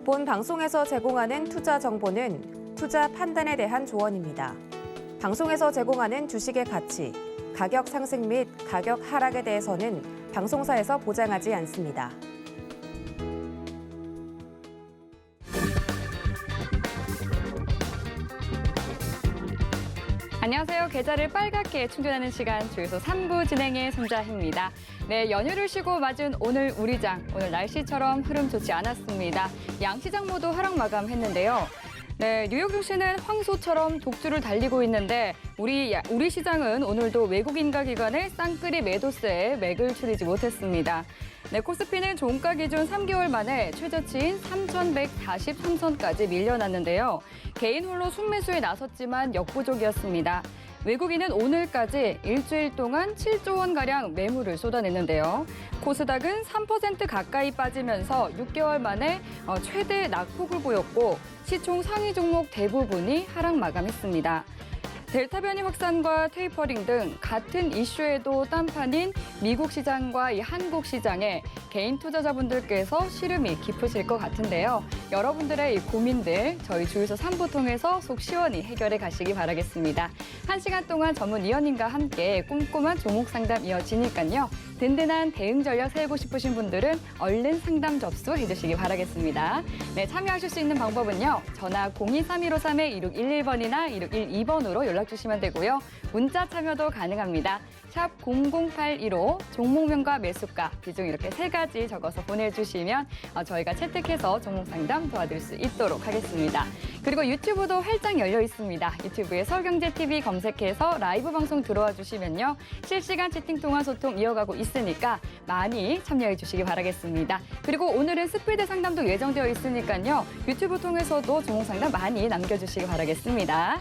본 방송에서 제공하는 투자 정보는 투자 판단에 대한 조언입니다. 방송에서 제공하는 주식의 가치, 가격 상승 및 가격 하락에 대해서는 방송사에서 보장하지 않습니다. 안녕하세요. 계좌를 빨갛게 충전하는 시간 주유소 3부 진행의 손자희입니다. 네, 연휴를 쉬고 맞은 오늘 우리장, 오늘 날씨처럼 흐름 좋지 않았습니다. 양시장 모두 하락 마감했는데요. 네, 뉴욕 증시는 황소처럼 독주를 달리고 있는데 우리 시장은 오늘도 외국인과 기관의 쌍끌이 매도세에 맥을 추리지 못했습니다. 네, 코스피는 종가 기준 3개월 만에 최저치인 3,143선까지 밀려났는데요. 개인 홀로 순매수에 나섰지만 역부족이었습니다. 외국인은 오늘까지 일주일 동안 7조 원가량 매물을 쏟아냈는데요. 코스닥은 3% 가까이 빠지면서 6개월 만에 최대 낙폭을 보였고 시총 상위 종목 대부분이 하락 마감했습니다. 델타 변이 확산과 테이퍼링 등 같은 이슈에도 딴판인 미국 시장과 이 한국 시장에 개인 투자자분들께서 시름이 깊으실 것 같은데요. 여러분들의 이 고민들 저희 주유소 3부 통해서 속 시원히 해결해 가시기 바라겠습니다. 1시간 동안 전문 위원님과 함께 꼼꼼한 종목 상담 이어지니까요. 든든한 대응 전략 세우고 싶으신 분들은 얼른 상담 접수해 주시기 바라겠습니다. 네, 참여하실 수 있는 방법은요. 전화 023153-2611번이나 2612번으로 연락 주시면 되고요. 문자 참여도 가능합니다. 샵 00815 종목명과 매수가 비중 이렇게 3가지 적어서 보내주시면 저희가 채택해서 종목 상담 도와드릴 수 있도록 하겠습니다. 그리고 유튜브도 활짝 열려 있습니다. 유튜브에 서울경제TV 검색해서 라이브 방송 들어와 주시면요. 실시간 채팅 통화 소통 이어가고 있으니까 많이 참여해 주시기 바라겠습니다. 그리고 오늘은 스피드 상담도 예정되어 있으니까요. 유튜브 통해서도 종목 상담 많이 남겨주시기 바라겠습니다.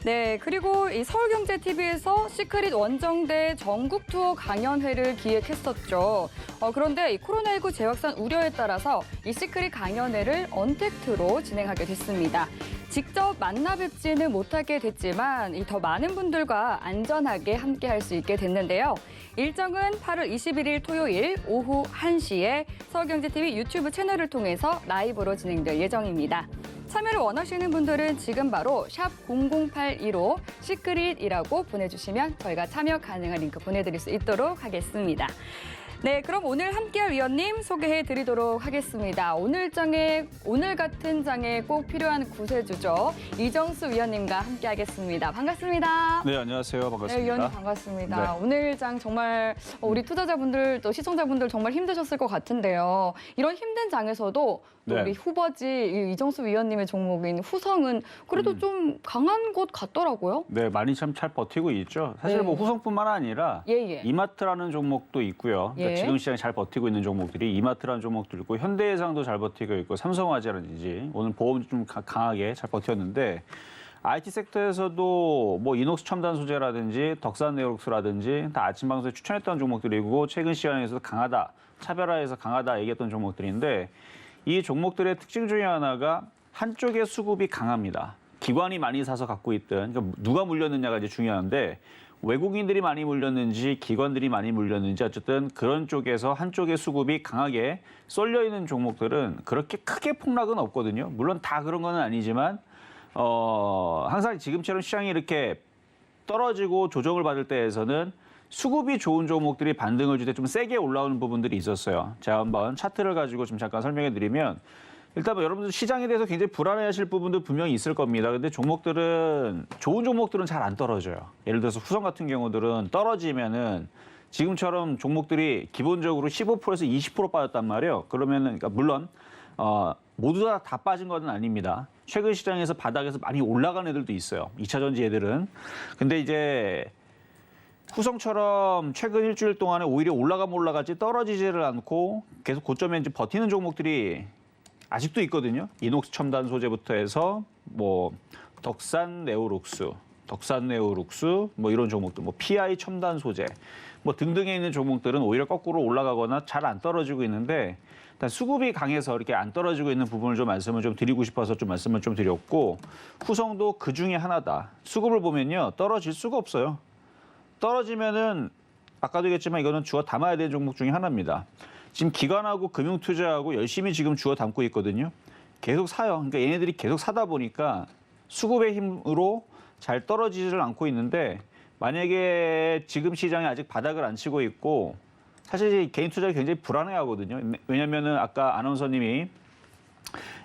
네, 그리고 이 서울경제TV에서 시크릿 원정대 전국 투어 강연회를 기획했었죠. 그런데 이 코로나19 재확산 우려에 따라서 이 시크릿 강연회를 언택트로 진행하게 됐습니다. 직접 만나 뵙지는 못하게 됐지만 더 많은 분들과 안전하게 함께할 수 있게 됐는데요. 일정은 8월 21일 토요일 오후 1시에 서울경제TV 유튜브 채널을 통해서 라이브로 진행될 예정입니다. 참여를 원하시는 분들은 지금 바로 샵 00815 시크릿이라고 보내주시면 저희가 참여 가능한 링크 보내드릴 수 있도록 하겠습니다. 네, 그럼 오늘 함께할 위원님 소개해드리도록 하겠습니다. 오늘 같은 장에 꼭 필요한 구세주죠. 이정수 위원님과 함께하겠습니다. 반갑습니다. 네, 안녕하세요. 반갑습니다. 네, 위원님 반갑습니다. 네. 오늘 장 정말 우리 투자자분들 또 시청자분들 정말 힘드셨을 것 같은데요. 이런 힘든 장에서도 또 네. 우리 후보지 이정수 위원님의 종목인 후성은 그래도 좀 강한 것 같더라고요. 네, 많이 참 잘 버티고 있죠. 사실 네. 뭐 후성뿐만 아니라 예. 이마트라는 종목도 있고요. 그러니까 예. 지금 시장에 잘 버티고 있는 종목들이 이마트라는 종목도 있고 현대해상도 잘 버티고 있고 삼성화재라든지 오늘 보험 좀 강하게 잘 버텼는데 IT 섹터에서도 뭐 이녹스 첨단 소재라든지 덕산 네오룩스라든지 다 아침 방송에 추천했던 종목들이고 최근 시간에서도 강하다, 차별화해서 강하다 얘기했던 종목들인데 이 종목들의 특징 중에 하나가 한쪽의 수급이 강합니다. 기관이 많이 사서 갖고 있든 그러니까 누가 물렸느냐가 이제 중요한데 외국인들이 많이 물렸는지 기관들이 많이 물렸는지 어쨌든 그런 쪽에서 한쪽의 수급이 강하게 쏠려 있는 종목들은 그렇게 크게 폭락은 없거든요. 물론 다 그런 건 아니지만 항상 지금처럼 시장이 이렇게 떨어지고 조정을 받을 때에서는 수급이 좋은 종목들이 반등을 줄 때 좀 세게 올라오는 부분들이 있었어요. 제가 한번 차트를 가지고 좀 잠깐 설명해 드리면 일단 뭐 여러분들 시장에 대해서 굉장히 불안해하실 부분도 분명히 있을 겁니다. 근데 종목들은 좋은 종목들은 잘 안 떨어져요. 예를 들어서 후성 같은 경우들은 떨어지면은 지금처럼 종목들이 기본적으로 15%에서 20% 빠졌단 말이에요. 그러면은 그러니까 물론 모두 다 빠진 건 아닙니다. 최근 시장에서 바닥에서 많이 올라간 애들도 있어요. 2차 전지 애들은. 근데 이제 후성처럼 최근 일주일 동안에 오히려 올라가지 떨어지지를 않고 계속 고점에 이제 버티는 종목들이 아직도 있거든요. 이녹스 첨단 소재부터 해서 뭐 덕산 네오룩스 뭐 이런 종목들, 뭐 PI 첨단 소재 뭐 등등에 있는 종목들은 오히려 거꾸로 올라가거나 잘 안 떨어지고 있는데 일단 수급이 강해서 이렇게 안 떨어지고 있는 부분을 좀 말씀을 좀 드리고 싶어서 좀 말씀을 좀 드렸고 후성도 그 중에 하나다. 수급을 보면요. 떨어질 수가 없어요. 떨어지면은 아까도 얘기했지만 이거는 주워 담아야 되는 종목 중에 하나입니다. 지금 기관하고 금융투자하고 열심히 지금 주워 담고 있거든요. 계속 사요. 그러니까 얘네들이 계속 사다 보니까 수급의 힘으로 잘 떨어지지를 않고 있는데 만약에 지금 시장이 아직 바닥을 안 치고 있고 사실 개인 투자가 굉장히 불안해하거든요. 왜냐면은 아까 아나운서님이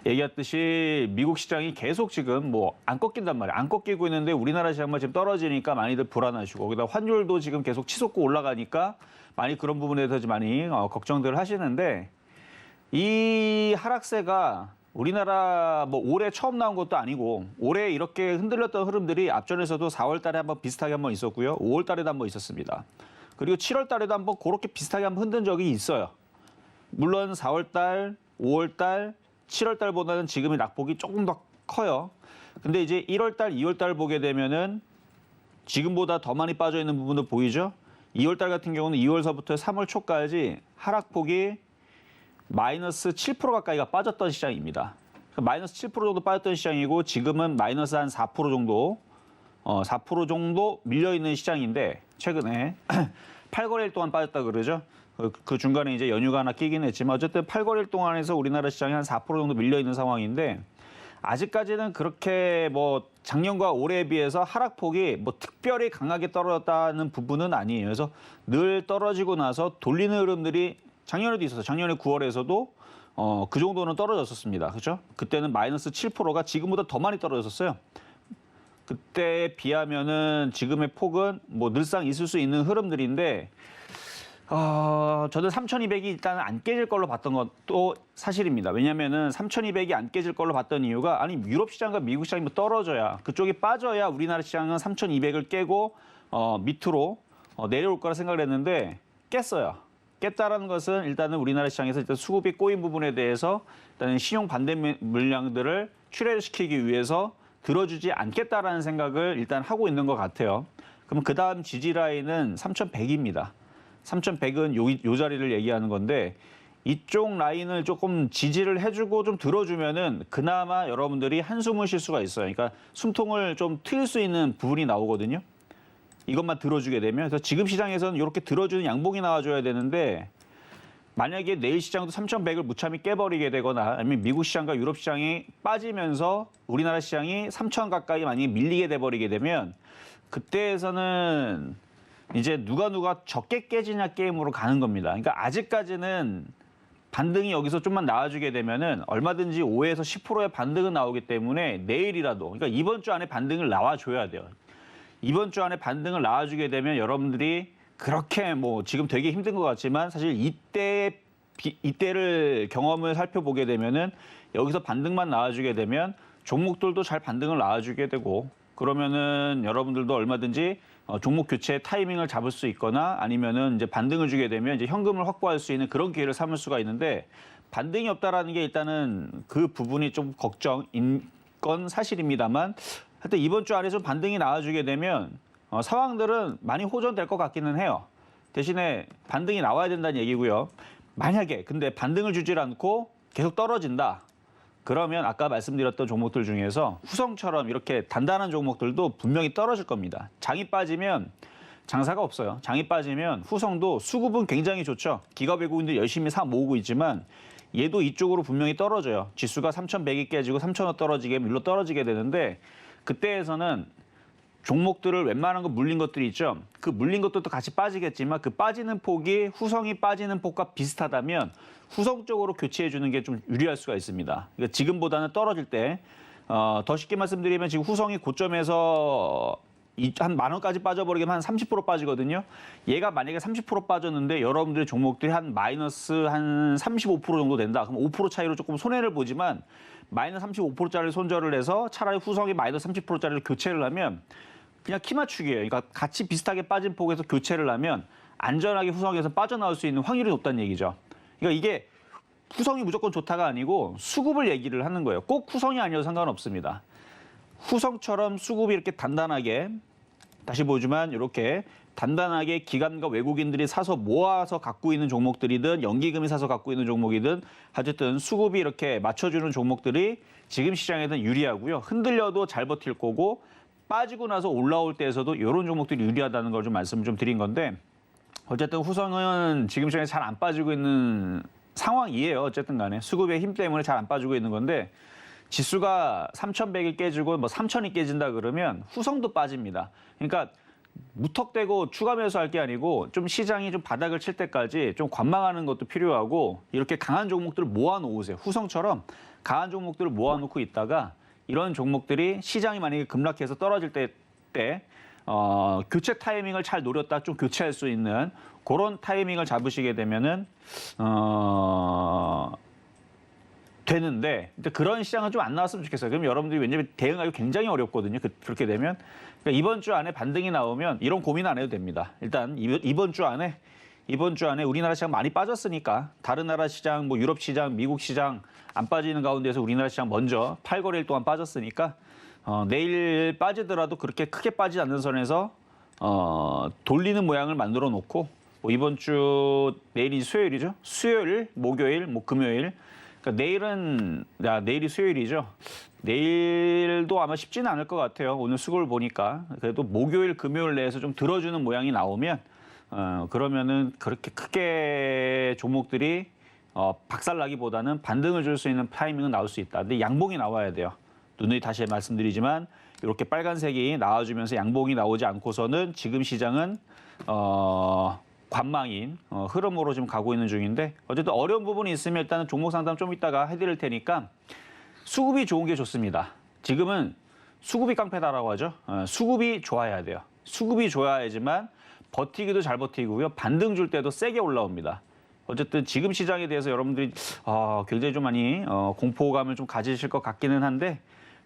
얘기했듯이 미국 시장이 계속 지금 뭐 안 꺾인단 말이에요. 안 꺾이고 있는데 우리나라 시장만 지금 떨어지니까 많이들 불안하시고 거기다 환율도 지금 계속 치솟고 올라가니까 많이 그런 부분에 대해서 많이 걱정들 하시는데 이 하락세가 우리나라 뭐 올해 처음 나온 것도 아니고 올해 이렇게 흔들렸던 흐름들이 앞전에서도 4월 달에 한번 비슷하게 한번 있었고요. 5월 달에도 한번 있었습니다. 그리고 7월 달에도 한번 그렇게 비슷하게 한번 흔든 적이 있어요. 물론 4월 달, 5월 달, 7월 달보다는 지금의 낙폭이 조금 더 커요. 근데 이제 1월 달, 2월 달 보게 되면은 지금보다 더 많이 빠져 있는 부분도 보이죠? 2월 달 같은 경우는 2월서부터 3월 초까지 하락폭이 마이너스 7% 가까이가 빠졌던 시장입니다. 마이너스 7% 정도 빠졌던 시장이고 지금은 마이너스 한 4% 정도 4% 정도 밀려있는 시장인데 최근에 8거래일 동안 빠졌다 그러죠. 그 중간에 이제 연휴가 하나 끼긴 했지만 어쨌든 8거래일 동안에서 우리나라 시장이 한 4% 정도 밀려있는 상황인데 아직까지는 그렇게 뭐 작년과 올해에 비해서 하락폭이 뭐 특별히 강하게 떨어졌다는 부분은 아니에요. 그래서 늘 떨어지고 나서 돌리는 흐름들이 작년에도 있었어요. 작년에 9월에서도 그 정도는 떨어졌었습니다. 그렇죠? 그때는 마이너스 7%가 지금보다 더 많이 떨어졌었어요. 그때에 비하면은 지금의 폭은 뭐 늘상 있을 수 있는 흐름들인데 저는 3,200이 일단은 안 깨질 걸로 봤던 것도 사실입니다. 왜냐면은 3,200이 안 깨질 걸로 봤던 이유가 아니 유럽 시장과 미국 시장이 뭐 떨어져야 그쪽이 빠져야 우리나라 시장은 3,200을 깨고 밑으로 내려올 거라 생각을 했는데 깼어요. 깼다라는 것은 일단은 우리나라 시장에서 일단 수급이 꼬인 부분에 대해서 일단은 신용 반대 물량들을 출혈시키기 위해서 들어주지 않겠다라는 생각을 일단 하고 있는 것 같아요. 그럼 그 다음 지지 라인은 3,100입니다. 3,100은 요 자리를 얘기하는 건데 이쪽 라인을 조금 지지를 해주고 좀 들어주면은 그나마 여러분들이 한숨을 쉴 수가 있어요. 그러니까 숨통을 좀 트일 수 있는 부분이 나오거든요. 이것만 들어주게 되면 그래서 지금 시장에서는 이렇게 들어주는 양봉이 나와줘야 되는데 만약에 내일 시장도 3,100을 무참히 깨버리게 되거나 아니면 미국 시장과 유럽 시장이 빠지면서 우리나라 시장이 3,000 가까이 만약에 밀리게 돼버리게 되면 그때에서는 이제 누가 적게 깨지냐 게임으로 가는 겁니다. 그러니까 아직까지는 반등이 여기서 좀만 나와주게 되면은 얼마든지 5에서 10%의 반등은 나오기 때문에 내일이라도 그러니까 이번 주 안에 반등을 나와줘야 돼요. 이번 주 안에 반등을 나와주게 되면 여러분들이 그렇게 뭐 지금 되게 힘든 것 같지만 사실 이때를 경험을 살펴보게 되면은 여기서 반등만 나와주게 되면 종목들도 잘 반등을 나와주게 되고 그러면은 여러분들도 얼마든지 종목 교체 타이밍을 잡을 수 있거나 아니면은 이제 반등을 주게 되면 이제 현금을 확보할 수 있는 그런 기회를 삼을 수가 있는데 반등이 없다라는 게 일단은 그 부분이 좀 걱정인 건 사실입니다만 하여튼 이번 주 안에 좀 반등이 나와주게 되면 상황들은 많이 호전될 것 같기는 해요. 대신에 반등이 나와야 된다는 얘기고요. 만약에 근데 반등을 주질 않고 계속 떨어진다. 그러면 아까 말씀드렸던 종목들 중에서 후성처럼 이렇게 단단한 종목들도 분명히 떨어질 겁니다. 장이 빠지면 장사가 없어요. 장이 빠지면 후성도 수급은 굉장히 좋죠. 기업 외국인들 열심히 사 모으고 있지만 얘도 이쪽으로 분명히 떨어져요. 지수가 3,100이 깨지고 3,000원 떨어지게 밀로 떨어지게 되는데 그때에서는 종목들을 웬만한 거 물린 것들이 있죠. 그 물린 것들도 같이 빠지겠지만 그 빠지는 폭이 후성이 빠지는 폭과 비슷하다면 후성 쪽으로 교체해 주는 게 좀 유리할 수가 있습니다. 그러니까 지금보다는 떨어질 때 더 쉽게 말씀드리면 지금 후성이 고점에서 한 10,000원까지 빠져버리면 한 30% 빠지거든요. 얘가 만약에 30% 빠졌는데 여러분들의 종목들이 한 마이너스 한 35% 정도 된다. 그럼 5% 차이로 조금 손해를 보지만 마이너스 35%짜리 손절을 해서 차라리 후성이 마이너스 30%짜리를 교체를 하면 그냥 키 맞추기예요. 그러니까 같이 비슷하게 빠진 폭에서 교체를 하면 안전하게 후성에서 빠져나올 수 있는 확률이 높다는 얘기죠. 그러니까 이게 후성이 무조건 좋다가 아니고 수급을 얘기를 하는 거예요. 꼭 후성이 아니어도 상관없습니다. 후성처럼 수급이 이렇게 단단하게 다시 보지만 이렇게 단단하게 기관과 외국인들이 사서 모아서 갖고 있는 종목들이든 연기금이 사서 갖고 있는 종목이든 어쨌든 수급이 이렇게 맞춰주는 종목들이 지금 시장에는 유리하고요. 흔들려도 잘 버틸 거고 빠지고 나서 올라올 때에서도 이런 종목들이 유리하다는 걸 좀 말씀을 좀 드린 건데 어쨌든 후성은 지금 시장에 잘 안 빠지고 있는 상황이에요. 어쨌든 간에 수급의 힘 때문에 잘 안 빠지고 있는 건데 지수가 3,100이 깨지고 뭐 3,000이 깨진다 그러면 후성도 빠집니다. 그러니까 무턱대고 추가 매수할 게 아니고 좀 시장이 좀 바닥을 칠 때까지 좀 관망하는 것도 필요하고 이렇게 강한 종목들을 모아놓으세요. 후성처럼 강한 종목들을 모아놓고 있다가 이런 종목들이 시장이 만약에 급락해서 떨어질 때 교체 타이밍을 잘 노렸다 좀 교체할 수 있는 그런 타이밍을 잡으시게 되면은 되는데 그런 시장은 좀 안 나왔으면 좋겠어요. 그럼 여러분들이 왜냐면 대응하기 굉장히 어렵거든요. 그렇게 되면 그러니까 이번 주 안에 반등이 나오면 이런 고민 안 해도 됩니다. 일단 이번 주 안에 우리나라 시장 많이 빠졌으니까 다른 나라 시장, 뭐 유럽 시장, 미국 시장 안 빠지는 가운데서 우리나라 시장 먼저 8거래일 동안 빠졌으니까 내일 빠지더라도 그렇게 크게 빠지지 않는 선에서 돌리는 모양을 만들어 놓고 뭐 이번 주 내일이 수요일이죠. 수요일, 목요일, 뭐 금요일. 그러니까 내일이 수요일이죠. 내일도 아마 쉽지는 않을 것 같아요. 오늘 수급을 보니까 그래도 목요일, 금요일 내에서 좀 들어주는 모양이 나오면 그러면은 그렇게 크게 종목들이 박살나기보다는 반등을 줄 수 있는 타이밍은 나올 수 있다. 근데 양봉이 나와야 돼요. 누누이 다시 말씀드리지만 이렇게 빨간색이 나와주면서 양봉이 나오지 않고서는 지금 시장은 관망인 흐름으로 지금 가고 있는 중인데 어쨌든 어려운 부분이 있으면 일단은 종목 상담 좀 이따가 해드릴 테니까 수급이 좋은 게 좋습니다. 지금은 수급이 깡패다라고 하죠. 수급이 좋아야 돼요. 수급이 좋아야지만 버티기도 잘 버티고요. 반등 줄 때도 세게 올라옵니다. 어쨌든 지금 시장에 대해서 여러분들이 굉장히 좀 많이 공포감을 좀 가지실 것 같기는 한데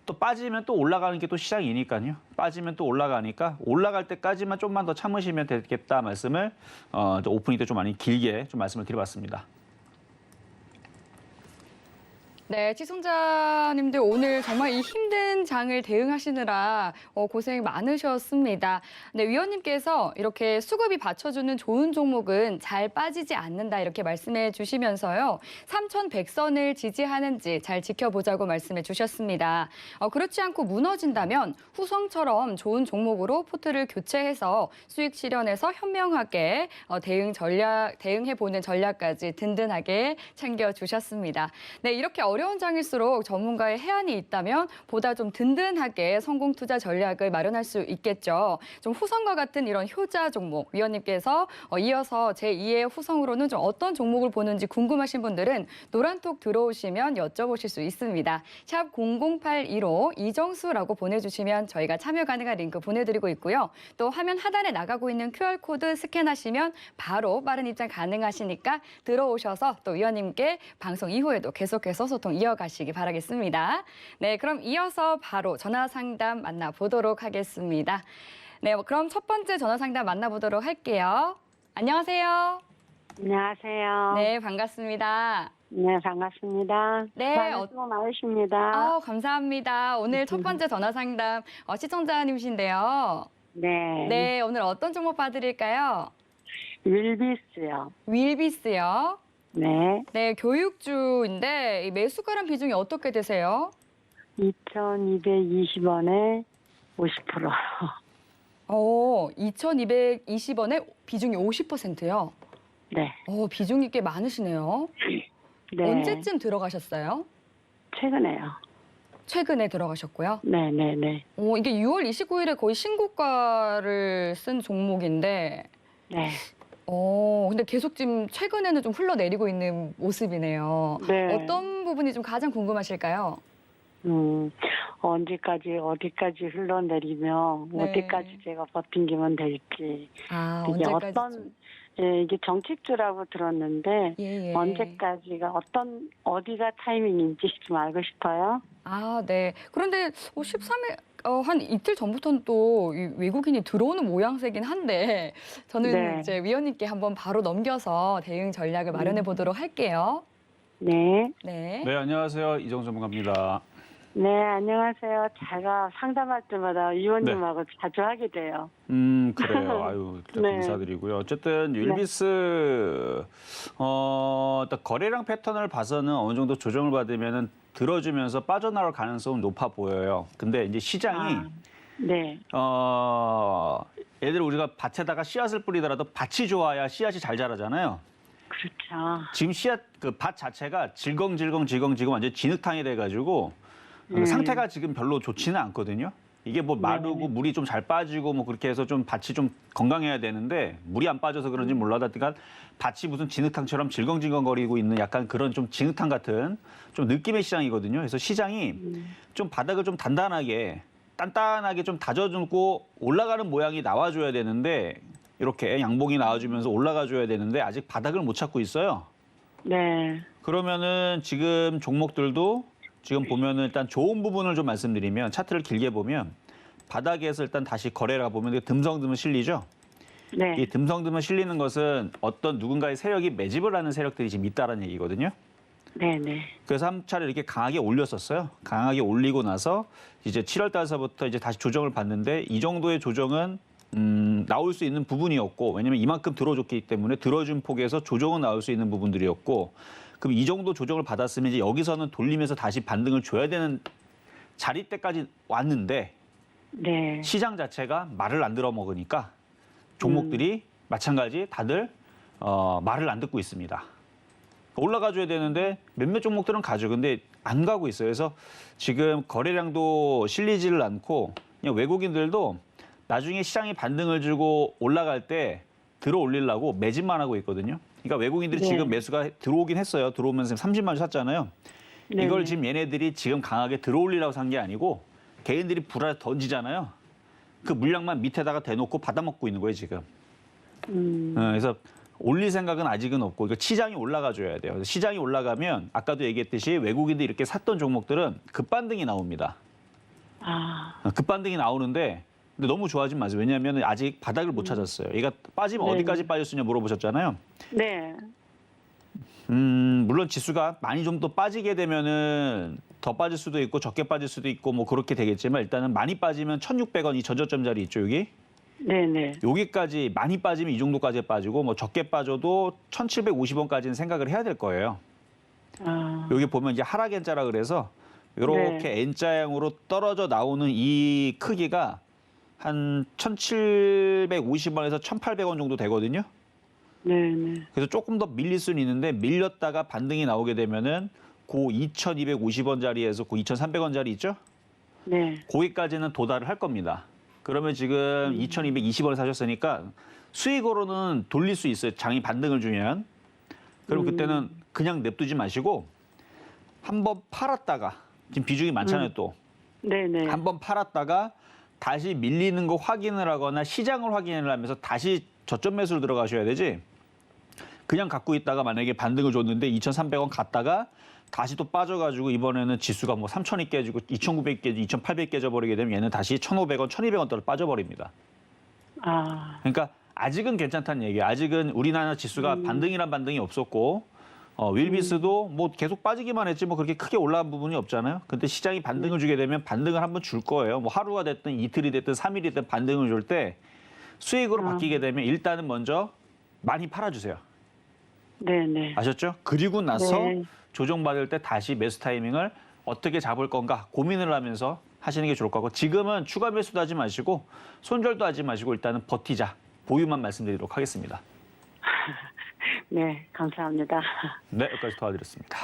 또 빠지면 또 올라가는 게 또 시장이니까요. 빠지면 또 올라가니까 올라갈 때까지만 좀만 더 참으시면 되겠다 말씀을 오프닝 때 좀 많이 길게 좀 말씀을 드려봤습니다. 네, 시청자님들 오늘 정말 이 힘든 장을 대응하시느라 고생 많으셨습니다. 네, 위원님께서 이렇게 수급이 받쳐주는 좋은 종목은 잘 빠지지 않는다 이렇게 말씀해 주시면서요. 3,100선을 지지하는지 잘 지켜보자고 말씀해 주셨습니다. 그렇지 않고 무너진다면 후성처럼 좋은 종목으로 포트를 교체해서 수익 실현해서 현명하게 대응해보는 전략까지 든든하게 챙겨주셨습니다. 네, 이렇게 어려운 장일수록 전문가의 해안이 있다면 보다 좀 든든하게 성공 투자 전략을 마련할 수 있겠죠. 좀 후성과 같은 이런 효자 종목 위원님께서 이어서 제2의 후성으로는 좀 어떤 종목을 보는지 궁금하신 분들은 노란톡 들어오시면 여쭤보실 수 있습니다. 샵 0082로 이정수라고 보내주시면 저희가 참여 가능한 링크 보내드리고 있고요. 또 화면 하단에 나가고 있는 QR코드 스캔하시면 바로 빠른 입장 가능하시니까 들어오셔서 또 위원님께 방송 이후에도 계속해서 소통 이어가시기 바라겠습니다. 네, 그럼 이어서 바로 전화 상담 만나보도록 하겠습니다. 네, 그럼 첫 번째 전화 상담 만나보도록 할게요. 안녕하세요. 안녕하세요. 네, 반갑습니다. 네, 반갑습니다. 네, 수고 많으십니다. 감사합니다. 오늘 첫 번째 전화 상담 시청자님이신데요. 네. 네, 오늘 어떤 종목 봐드릴까요? 윌비스요. 윌비스요. 네. 네, 교육주인데 이 매수 가람 비중이 어떻게 되세요? 2,220원에 50%. 2,220원에 비중이 50%요? 네. 비중이 꽤 많으시네요. 네. 언제쯤 들어가셨어요? 최근에요. 최근에 들어가셨고요. 네, 네, 네. 이게 6월 29일에 거의 신고가를 쓴 종목인데 네. 근데 계속 지금 최근에는 좀 흘러내리고 있는 모습이네요. 네. 어떤 부분이 좀 가장 궁금하실까요? 언제까지 어디까지 흘러내리며 네. 어디까지 제가 버팅기면 될지. 이게 언제까지 이게 정책주라고 들었는데 예. 언제까지가 어디가 타이밍인지 좀 알고 싶어요. 네. 그런데 13일 한 이틀 전부터는 또 외국인이 들어오는 모양새긴 한데 저는 네. 이제 위원님께 한번 바로 넘겨서 대응 전략을 마련해 보도록 할게요. 네. 네. 네, 안녕하세요. 이정수 전문가입니다. 네, 안녕하세요. 제가 상담할 때마다 위원님하고 자주 하게 돼요. 그래요. 아유, 네. 감사드리고요. 어쨌든 율비스 일단 거래량 패턴을 봐서는 어느 정도 조정을 받으면은 들어주면서 빠져나올 가능성은 높아 보여요. 근데 이제 시장이 네. 예를 들어 우리가 밭에다가 씨앗을 뿌리더라도 밭이 좋아야 씨앗이 잘 자라잖아요. 그렇죠. 지금 씨앗 그 밭 자체가 질겅질겅 완전 진흙탕이 돼가지고 상태가 지금 별로 좋지는 않거든요. 이게 뭐 마르고 물이 좀 잘 빠지고 뭐 그렇게 해서 좀 밭이 좀 건강해야 되는데 물이 안 빠져서 그런지 몰라도 밭이 무슨 진흙탕처럼 질겅질겅거리고 있는 약간 그런 좀 진흙탕 같은 좀 느낌의 시장이거든요. 그래서 시장이 좀 바닥을 좀 단단하게 좀 다져주고 올라가는 모양이 나와줘야 되는데 이렇게 양봉이 나와주면서 올라가줘야 되는데 아직 바닥을 못 찾고 있어요. 네. 그러면은 지금 종목들도 지금 보면은 일단 좋은 부분을 좀 말씀드리면 차트를 길게 보면 바닥에서 일단 다시 거래를 보면 듬성듬성 실리죠. 네. 이 듬성듬성 실리는 것은 어떤 누군가의 세력이 매집을 하는 세력들이 지금 있다는 얘기거든요. 네네. 그래서 한 차례 이렇게 강하게 올렸었어요. 강하게 올리고 나서 이제 7월 달서부터 이제 다시 조정을 받는데 이 정도의 조정은 나올 수 있는 부분이었고 왜냐면 이만큼 들어줬기 때문에 들어준 폭에서 조정은 나올 수 있는 부분들이었고 그럼 이 정도 조정을 받았으면 이제 여기서는 돌리면서 다시 반등을 줘야 되는 자리대까지 왔는데 네. 시장 자체가 말을 안 들어 먹으니까 종목들이 마찬가지 다들 말을 안 듣고 있습니다. 올라가줘야 되는데 몇몇 종목들은 가죠. 근데 안 가고 있어요. 그래서 지금 거래량도 실리지를 않고 그냥 외국인들도 나중에 시장이 반등을 주고 올라갈 때 들어 올리려고 매집만 하고 있거든요. 그러니까 외국인들이 네. 지금 매수가 들어오긴 했어요. 들어오면서 30만 주 샀잖아요. 네. 이걸 지금 얘네들이 지금 강하게 들어 올리려고 산 게 아니고 개인들이 불알 던지잖아요. 그 물량만 밑에다가 대놓고 받아먹고 있는 거예요, 지금. 그래서 올릴 생각은 아직은 없고 그러니까 시장이 올라가줘야 돼요. 시장이 올라가면 아까도 얘기했듯이 외국인들이 이렇게 샀던 종목들은 급반등이 나옵니다. 급반등이 나오는데 근데 너무 좋아하지 마세요. 왜냐하면 아직 바닥을 못 찾았어요. 얘가 빠지면 네. 어디까지 빠졌느냐 물어보셨잖아요. 네. 물론 지수가 많이 좀 더 빠지게 되면은 더 빠질 수도 있고 적게 빠질 수도 있고 뭐 그렇게 되겠지만 일단은 많이 빠지면 1,600원 이 전저점 자리 있죠, 여기. 네네. 여기까지 많이 빠지면 이 정도까지 빠지고 뭐 적게 빠져도 1,750원까지는 생각을 해야 될 거예요. 여기 보면 이제 하락 N자라 그래서 이렇게 네. N자형으로 떨어져 나오는 이 크기가 한 1,750원에서 1,800원 정도 되거든요. 네네. 그래서 조금 더 밀릴 수는 있는데 밀렸다가 반등이 나오게 되면은 고 2,250원 자리에서 고 2,300원 자리 있죠? 네. 거기까지는 도달을 할 겁니다. 그러면 지금 2,220원에 사셨으니까 수익으로는 돌릴 수 있어요. 장이 반등을 주면. 그럼 그때는 그냥 냅두지 마시고 한번 팔았다가 지금 비중이 많잖아요, 또. 네네. 한번 팔았다가 다시 밀리는 거 확인을 하거나 시장을 확인을 하면서 다시 저점 매수를 들어가셔야 되지. 그냥 갖고 있다가 만약에 반등을 줬는데 2,300원 갔다가 다시 또 빠져가지고 이번에는 지수가 뭐 3,000이 깨지고 2,900 깨지고 2,800 깨져버리게 되면 얘는 다시 1,500원, 1,200원 떨어 빠져버립니다. 그러니까 아직은 괜찮다는 얘기예요. 아직은 우리나라 지수가 반등이란 반등이 없었고 윌비스도 뭐 계속 빠지기만 했지 뭐 그렇게 크게 올라간 부분이 없잖아요. 근데 시장이 반등을 주게 되면 반등을 한번 줄 거예요. 뭐 하루가 됐든 이틀이 됐든 3일이 됐든 반등을 줄 때 수익으로 바뀌게 되면 일단은 먼저 많이 팔아주세요. 네네. 아셨죠? 그리고 나서 네. 조정받을 때 다시 매수 타이밍을 어떻게 잡을 건가 고민을 하면서 하시는 게 좋을 것 같고 지금은 추가 매수도 하지 마시고 손절도 하지 마시고 일단은 버티자. 보유만 말씀드리도록 하겠습니다. 네, 감사합니다. 네, 여기까지 도와드렸습니다.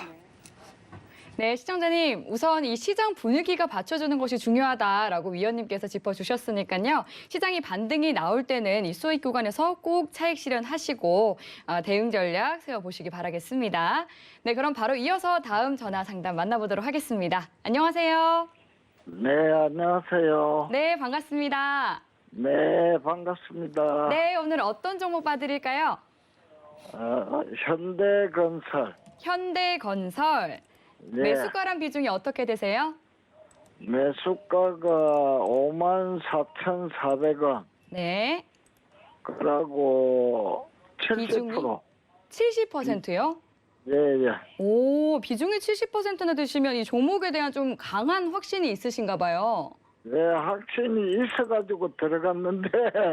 네, 시청자님, 우선 이 시장 분위기가 받쳐주는 것이 중요하다라고 위원님께서 짚어주셨으니까요. 시장이 반등이 나올 때는 이 수익 구간에서 꼭 차익 실현하시고 대응 전략 세워보시기 바라겠습니다. 네, 그럼 바로 이어서 다음 전화 상담 만나보도록 하겠습니다. 안녕하세요. 네, 안녕하세요. 네, 반갑습니다. 네, 반갑습니다. 네, 오늘 어떤 종목 봐드릴까요? 현대건설. 현대건설. 네, 매수가랑 비중이 어떻게 되세요? 매수가가 54,400원. 네, 그러고 비중이? 70%. 70%요? 예, 예. 오, 비중이 70%나 되시면 이 종목에 대한 좀 강한 확신이 있으신가 봐요. 네, 확신이 있어가지고 들어갔는데,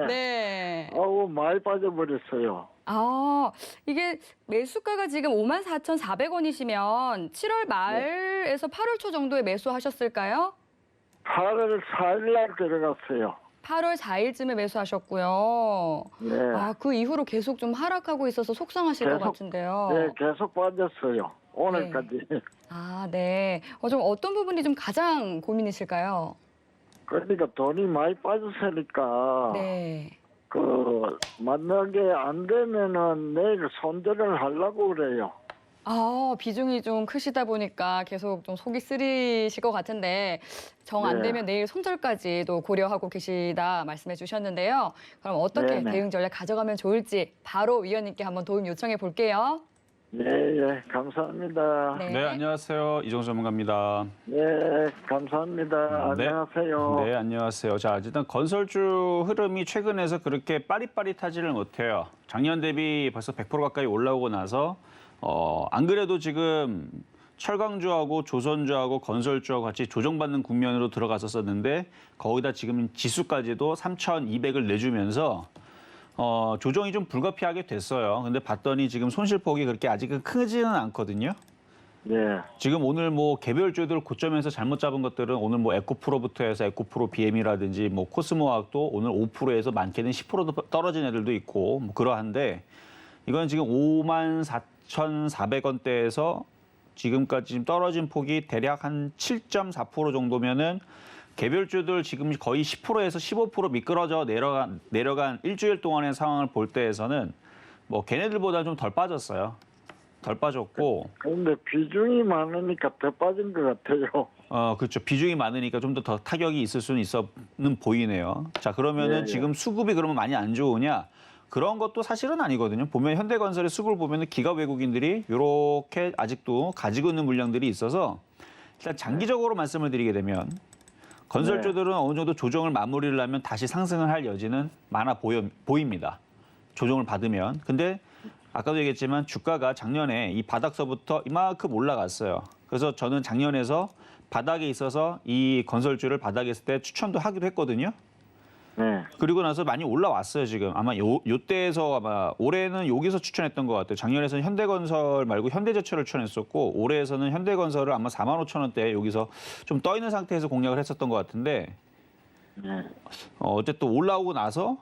네. 아우, 많이 빠져버렸어요. 아, 이게 매수가가 지금 54,400원이시면 7월 말에서 8월 초 정도에 매수하셨을까요? 8월 4일 날 들어갔어요. 8월 4일쯤에 매수하셨고요. 네. 아, 그 이후로 계속 좀 하락하고 있어서 속상하실 것 계속, 같은데요. 네, 계속 빠졌어요. 오늘까지. 아, 네. 좀 어떤 부분이 좀 가장 고민이실까요? 그러니까 돈이 많이 빠졌으니까 네. 만나게 안 되면은 내일 손절을 하려고 그래요. 아, 비중이 좀 크시다 보니까 계속 좀 속이 쓰리실 것 같은데 정 안 네. 되면 내일 손절까지도 고려하고 계시다 말씀해 주셨는데요. 그럼 어떻게 네네. 대응 전략 가져가면 좋을지 바로 위원님께 한번 도움 요청해 볼게요. 예, 감사합니다. 네. 네, 안녕하세요. 이종수 전문가입니다. 네, 감사합니다. 네. 안녕하세요. 네, 안녕하세요. 자, 일단 건설주 흐름이 최근에서 그렇게 빠릿빠릿하지를 못해요. 작년 대비 벌써 100% 가까이 올라오고 나서 안 그래도 지금 철강주하고 조선주하고 건설주하고 같이 조정받는 국면으로 들어갔었는데 거기다 지금 지수까지도 3,200을 내주면서 조정이 좀 불가피하게 됐어요. 근데 봤더니 지금 손실폭이 그렇게 아직은 크지는 않거든요. 네, 지금 오늘 뭐 개별주들 고점에서 잘못 잡은 것들은 오늘 뭐 에코프로부터 해서 에코프로 BM이라든지 뭐 코스모화학도 오늘 5%에서 많게는 10%도 떨어진 애들도 있고 뭐 그러한데 이건 지금 54,400원대에서 지금까지 지금 떨어진 폭이 대략 한 7.4% 정도면은 개별주들 지금 거의 10%에서 15% 미끄러져 내려간 일주일 동안의 상황을 볼 때에서는 뭐 걔네들보다 좀 덜 빠졌어요. 덜 빠졌고. 그런데 비중이 많으니까 더 빠진 것 같아요. 그렇죠. 비중이 많으니까 좀 더 타격이 있을 수는 보이네요. 자, 그러면은 예. 지금 수급이 그러면 많이 안 좋으냐? 그런 것도 사실은 아니거든요. 보면 현대건설의 수급을 보면은 기가 외국인들이 이렇게 아직도 가지고 있는 물량들이 있어서 일단 장기적으로 말씀을 드리게 되면 건설주들은 어느 정도 조정을 마무리를 하면 다시 상승을 할 여지는 많아 보입니다. 조정을 받으면. 근데 아까도 얘기했지만 주가가 작년에 이 바닥서부터 이만큼 올라갔어요. 그래서 저는 작년에서 바닥에 있어서 이 건설주를 바닥에 있을 때 추천도 하기도 했거든요. 네, 그리고 나서 많이 올라왔어요, 지금. 아마 요때에서 아마 올해는 여기서 추천했던 것 같아요. 작년에서는 현대건설 말고 현대제철을 추천했었고 올해에서는 현대건설을 아마 45,000원대에 여기서 좀 떠 있는 상태에서 공략을 했었던 것 같은데 네, 어쨌든 올라오고 나서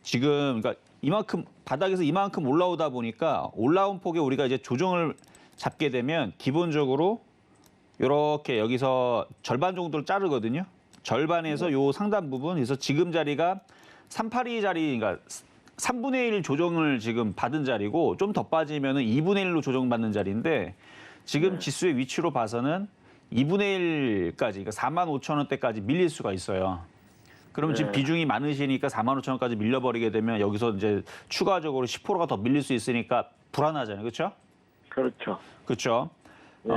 지금 그러니까 이만큼 바닥에서 이만큼 올라오다 보니까 올라온 폭에 우리가 이제 조정을 잡게 되면 기본적으로 이렇게 여기서 절반 정도를 자르거든요. 절반에서 요 상단 부분, 그래서 지금 자리가 382 자리, 그러니까 3분의 1 조정을 지금 받은 자리고 좀 더 빠지면은 2분의 1로 조정받는 자리인데 지금 지수의 위치로 봐서는 2분의 1까지, 그러니까 45,000원대까지 밀릴 수가 있어요. 그럼 지금 비중이 많으시니까 45,000원까지 밀려버리게 되면 여기서 이제 추가적으로 10%가 더 밀릴 수 있으니까 불안하잖아요. 그렇죠? 그렇죠. 그렇죠. 네.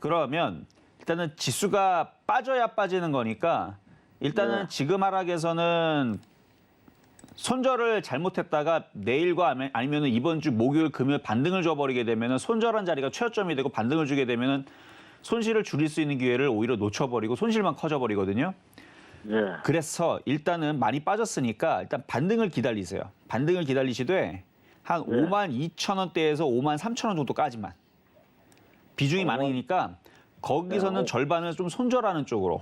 그러면 일단은 지수가 빠져야 빠지는 거니까 일단은 네. 지금 하락에서는 손절을 잘못했다가 내일과 아니면 이번 주 목요일 금요일 반등을 줘버리게 되면 손절한 자리가 최저점이 되고 반등을 주게 되면 손실을 줄일 수 있는 기회를 오히려 놓쳐버리고 손실만 커져버리거든요. 네, 그래서 일단은 많이 빠졌으니까 일단 반등을 기다리세요. 반등을 기다리시되 한 52,000원대에서 53,000원 정도까지만. 비중이 많으니까 거기서는 절반을 좀 손절하는 쪽으로.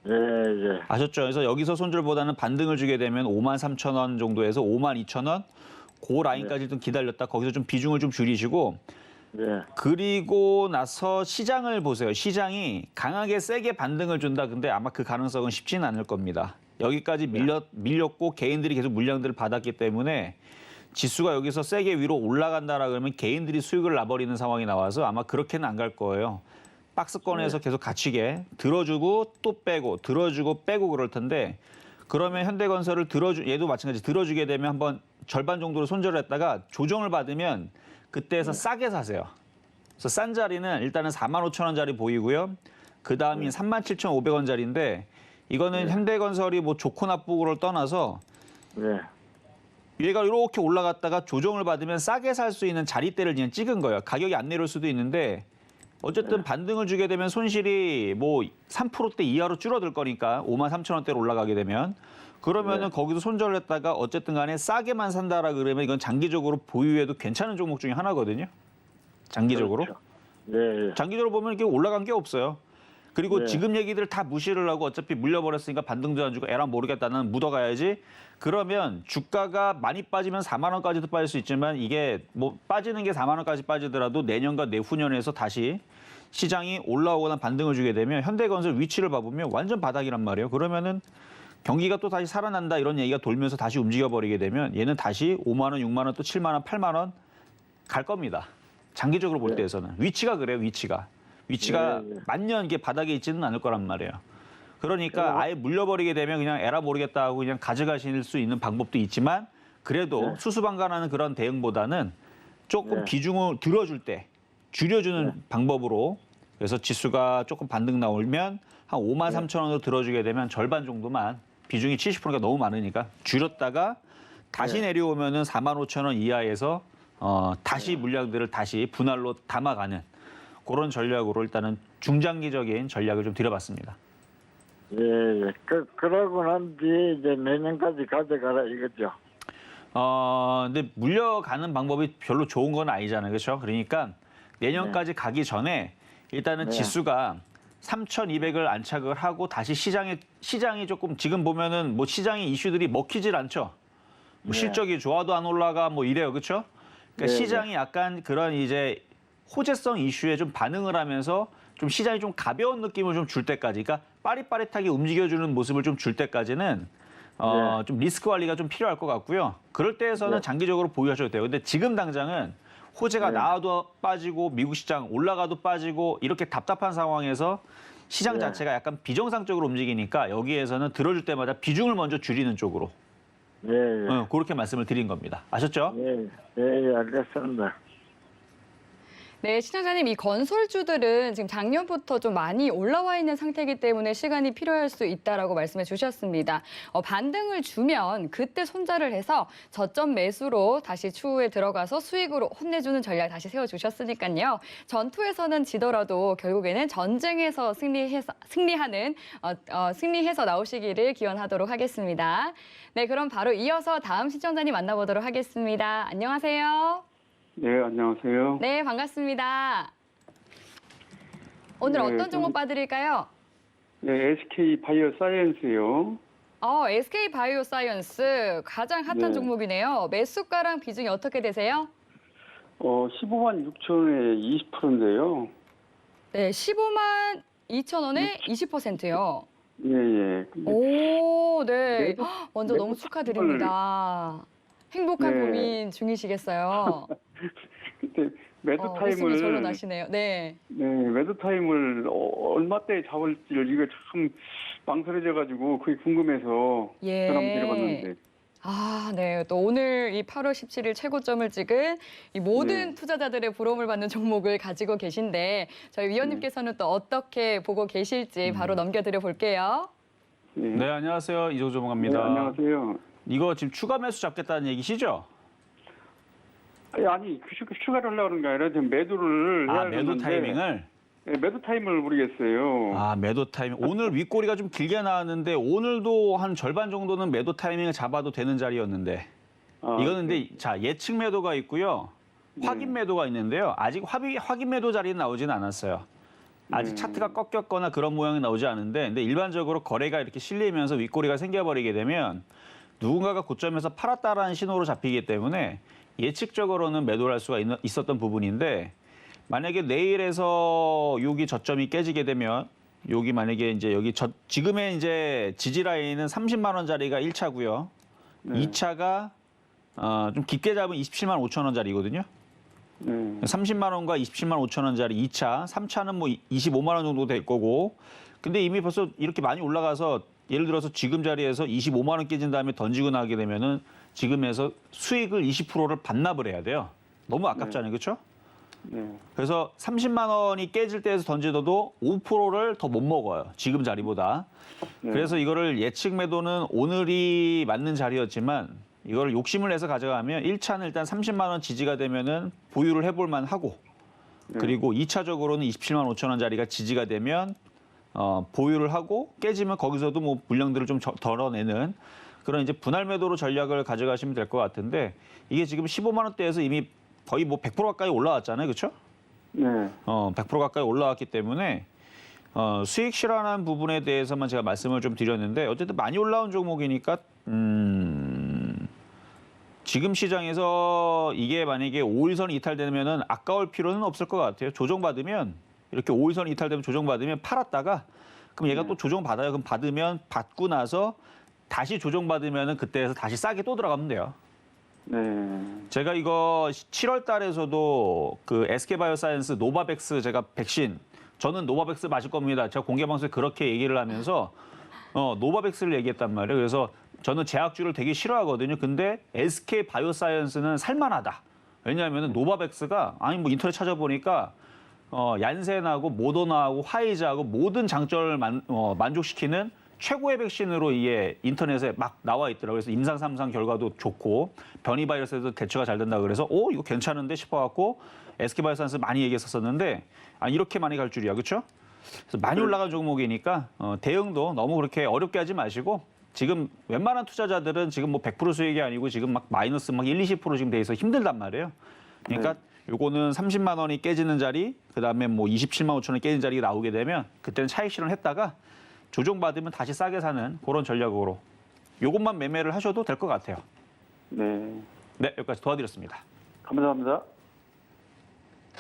예, 예. 아셨죠? 그래서 여기서 손절보다는 반등을 주게 되면 53,000원 정도에서 52,000원 그 라인까지 좀 기다렸다 거기서 좀 비중을 좀 줄이시고 네, 그리고 나서 시장을 보세요. 시장이 강하게 세게 반등을 준다. 근데 아마 그 가능성은 쉽지는 않을 겁니다. 여기까지 밀렸고 개인들이 계속 물량들을 받았기 때문에 지수가 여기서 세게 위로 올라간다라 그러면 개인들이 수익을 놔버리는 상황이 나와서 아마 그렇게는 안 갈 거예요. 박스권에서 계속 갇히게 들어주고 또 빼고 들어주고 빼고 그럴 텐데 그러면 현대건설을 얘도 마찬가지 들어주게 되면 한번 절반 정도로 손절을 했다가 조정을 받으면 그때에서 싸게 사세요. 그래서 싼 자리는 일단은 45,000원짜리 보이고요. 그 다음이 37,500원짜리인데 이거는 현대건설이 뭐 좋고 나쁘고를 떠나서 네, 얘가 이렇게 올라갔다가 조정을 받으면 싸게 살 수 있는 자리대를 그냥 찍은 거예요. 가격이 안 내려올 수도 있는데 어쨌든 반등을 주게 되면 손실이 뭐 3%대 이하로 줄어들 거니까 53,000원대로 올라가게 되면 그러면은 거기서 손절을 했다가 어쨌든 간에 싸게만 산다라 그러면 이건 장기적으로 보유해도 괜찮은 종목 중에 하나거든요. 장기적으로. 그렇죠. 네, 예. 장기적으로 보면 이게 올라간 게 없어요. 그리고 네. 지금 얘기들 다 무시를 하고 어차피 물려버렸으니까 반등도 안 주고 에라 모르겠다 나는 묻어가야지. 그러면 주가가 많이 빠지면 4만 원까지도 빠질 수 있지만 이게 뭐 빠지는 게 4만 원까지 빠지더라도 내년과 내후년에서 다시 시장이 올라오거나 반등을 주게 되면 현대건설 위치를 봐보면 완전 바닥이란 말이에요. 그러면은 경기가 또 다시 살아난다 이런 얘기가 돌면서 다시 움직여버리게 되면 얘는 다시 5만 원, 6만 원, 또 7만 원, 8만 원 갈 겁니다. 장기적으로 볼 때에서는. 위치가 그래요, 위치가. 위치가 네. 만년 이게 바닥에 있지는 않을 거란 말이에요. 그러니까 아예 물려버리게 되면 그냥 에라 모르겠다 하고 그냥 가져가실 수 있는 방법도 있지만 그래도 수수방관하는 그런 대응보다는 조금 네. 비중을 들어줄 때 줄여주는 방법으로 그래서 지수가 조금 반등 나오면 한 5만 3천 원으로 들어주게 되면 절반 정도만 비중이 70%가 너무 많으니까 줄였다가 다시 내려오면은 4만 5천 원 이하에서 다시 물량들을 다시 분할로 담아가는 그런 전략으로 일단은 중장기적인 전략을 좀 들여봤습니다. 예, 예. 그러고 난 뒤에 이제 내년까지 가져가라 이거죠. 근데 물려가는 방법이 별로 좋은 건 아니잖아요. 그렇죠? 그러니까 내년까지 가기 전에 일단은 네. 지수가 3,200을 안착을 하고 다시 시장이 조금 지금 보면은 뭐 시장의 이슈들이 먹히질 않죠. 뭐 네. 실적이 좋아도 안 올라가 뭐 이래요. 그렇죠? 그러니까 네, 시장이 약간 그런 이제 호재성 이슈에 좀 반응을 하면서 좀 시장이 좀 가벼운 느낌을 좀 줄 때까지, 그러니까 빠릿빠릿하게 움직여주는 모습을 좀 줄 때까지는 네. 좀 리스크 관리가 좀 필요할 것 같고요. 그럴 때에서는 네. 장기적으로 보유하셔도 돼요. 근데 지금 당장은 호재가 네. 나와도 빠지고 미국 시장 올라가도 빠지고 이렇게 답답한 상황에서 시장 네. 자체가 약간 비정상적으로 움직이니까 여기에서는 들어줄 때마다 비중을 먼저 줄이는 쪽으로 예, 예. 그렇게 말씀을 드린 겁니다. 아셨죠? 예, 예, 예, 알겠습니다. 네, 시청자님, 이 건설주들은 지금 작년부터 좀 많이 올라와 있는 상태이기 때문에 시간이 필요할 수 있다라고 말씀해 주셨습니다. 반등을 주면 그때 손절을 해서 저점 매수로 다시 추후에 들어가서 수익으로 혼내주는 전략 다시 세워주셨으니까요. 전투에서는 지더라도 결국에는 전쟁에서 승리해서 나오시기를 기원하도록 하겠습니다. 네, 그럼 바로 이어서 다음 시청자님 만나보도록 하겠습니다. 안녕하세요. 네, 안녕하세요. 네, 반갑습니다. 오늘 네, 어떤 종목 봐드릴까요? 네, SK 바이오 사이언스요. SK 바이오 사이언스 가장 핫한 네. 종목이네요. 매수가랑 비중이 어떻게 되세요? 15만 6천원에 20%인데요. 네, 15만 2천 원에 20%요. 예, 예. 근데 오, 네. 매도- 먼저 너무 매도 축하드립니다. 행복한 네. 고민 중이시겠어요. 그때 매도 웃음이 절로 타임을 나시네요. 네. 네, 매도 타임을 얼마 때 잡을지를 이거 참 망설여져가지고 그게 궁금해서 예. 전화 한번 드려봤는데. 네. 또 오늘 이 8월 17일 최고점을 찍은 이 모든 네. 투자자들의 부러움을 받는 종목을 가지고 계신데 저희 위원님께서는 또 어떻게 보고 계실지 바로 넘겨드려 볼게요. 네, 네, 안녕하세요. 이종조 네, 전문가입니다. 안녕하세요. 이거 지금 추가 매수 잡겠다는 얘기시죠? 아니, 휴가를 하려고 그런 게 아니라 지금 매도를 해야 매도 되는데 타이밍을? 네, 매도 타임을 모르겠어요. 매도 타이밍. 오늘 윗꼬리가 좀 길게 나왔는데 오늘도 한 절반 정도는 매도 타이밍을 잡아도 되는 자리였는데 이거는 근데 자 예측 매도가 있고요. 확인 매도가 있는데요. 아직 확인 매도 자리는 나오지는 않았어요. 아직 차트가 꺾였거나 그런 모양이 나오지 않은데 근데 일반적으로 거래가 이렇게 실리면서 윗꼬리가 생겨버리게 되면 누군가가 고점에서 팔았다라는 신호로 잡히기 때문에 예측적으로는 매도를 할 수가 있었던 부분인데 만약에 내일에서 여기 저점이 깨지게 되면 여기 만약에 이제 여기 지금의 이제 지지 라인은 30만 원짜리가 1차고요. 네. 2차가 좀 깊게 잡은 27만 5천 원짜리거든요. 네. 30만 원과 27만 5천 원짜리 2차, 3차는 뭐 25만 원 정도 될 거고. 근데 이미 벌써 이렇게 많이 올라가서 예를 들어서 지금 자리에서 25만 원 깨진 다음에 던지고 나게 되면은 지금에서 수익을 20%를 반납을 해야 돼요. 너무 아깝잖아요. 그렇죠? 네. 그래서 30만 원이 깨질 때에서 던지더도 5%를 더 못 먹어요. 지금 자리보다. 네. 그래서 이거를 예측 매도는 오늘이 맞는 자리였지만 이거를 욕심을 내서 가져가면 1차는 일단 30만 원 지지가 되면은 보유를 해볼 만하고 그리고 2차적으로는 27만 5천 원짜리가 지지가 되면 보유를 하고 깨지면 거기서도 뭐 물량들을 좀 덜어내는 그런 이제 분할 매도로 전략을 가져가시면 될 것 같은데 이게 지금 15만 원대에서 이미 거의 뭐 100% 가까이 올라왔잖아요. 그렇죠? 네. 100% 가까이 올라왔기 때문에 수익 실현한 부분에 대해서만 제가 말씀을 좀 드렸는데 어쨌든 많이 올라온 종목이니까 지금 시장에서 이게 만약에 5일선 이탈되면은 아까울 필요는 없을 것 같아요. 조정받으면 이렇게 5일선 이탈되면 조정받으면 팔았다가 그럼 얘가 또 조정받아요. 그럼 받고 나서 다시 조정받으면은 그때에서 다시 싸게 또 들어가면 돼요. 네. 제가 이거 7월 달에서도 그 SK바이오사이언스 노바백스 제가 백신 저는 노바백스 맞을 겁니다. 제가 공개 방송에 그렇게 얘기를 하면서 노바백스를 얘기했단 말이에요. 그래서 저는 제약주를 되게 싫어하거든요. 근데 SK바이오사이언스는 살만하다. 왜냐하면 노바백스가 뭐 인터넷 찾아보니까 얀센하고 모더나하고 화이자하고 모든 장점을 만족시키는 최고의 백신으로 이게 인터넷에 막 나와 있더라고요. 그래서 임상 3상 결과도 좋고 변이 바이러스에도 대처가 잘 된다 그래서 이거 괜찮은데 싶어갖고 SK바이오사이언스 많이 얘기했었는데 이렇게 많이 갈 줄이야, 그렇죠? 그래서 많이 올라간 종목이니까 대응도 너무 그렇게 어렵게 하지 마시고 지금 웬만한 투자자들은 지금 뭐 100% 수익이 아니고 지금 막 마이너스 막 1, 20% 지금 돼 있어 힘들단 말이에요. 그러니까 요거는 30만 원이 깨지는 자리, 그다음에 뭐 27만 5천 원이 깨지는 자리가 나오게 되면 그때는 차익 실현했다가 조정받으면 다시 싸게 사는 그런 전략으로 요것만 매매를 하셔도 될 것 같아요. 네. 네, 여기까지 도와드렸습니다. 감사합니다.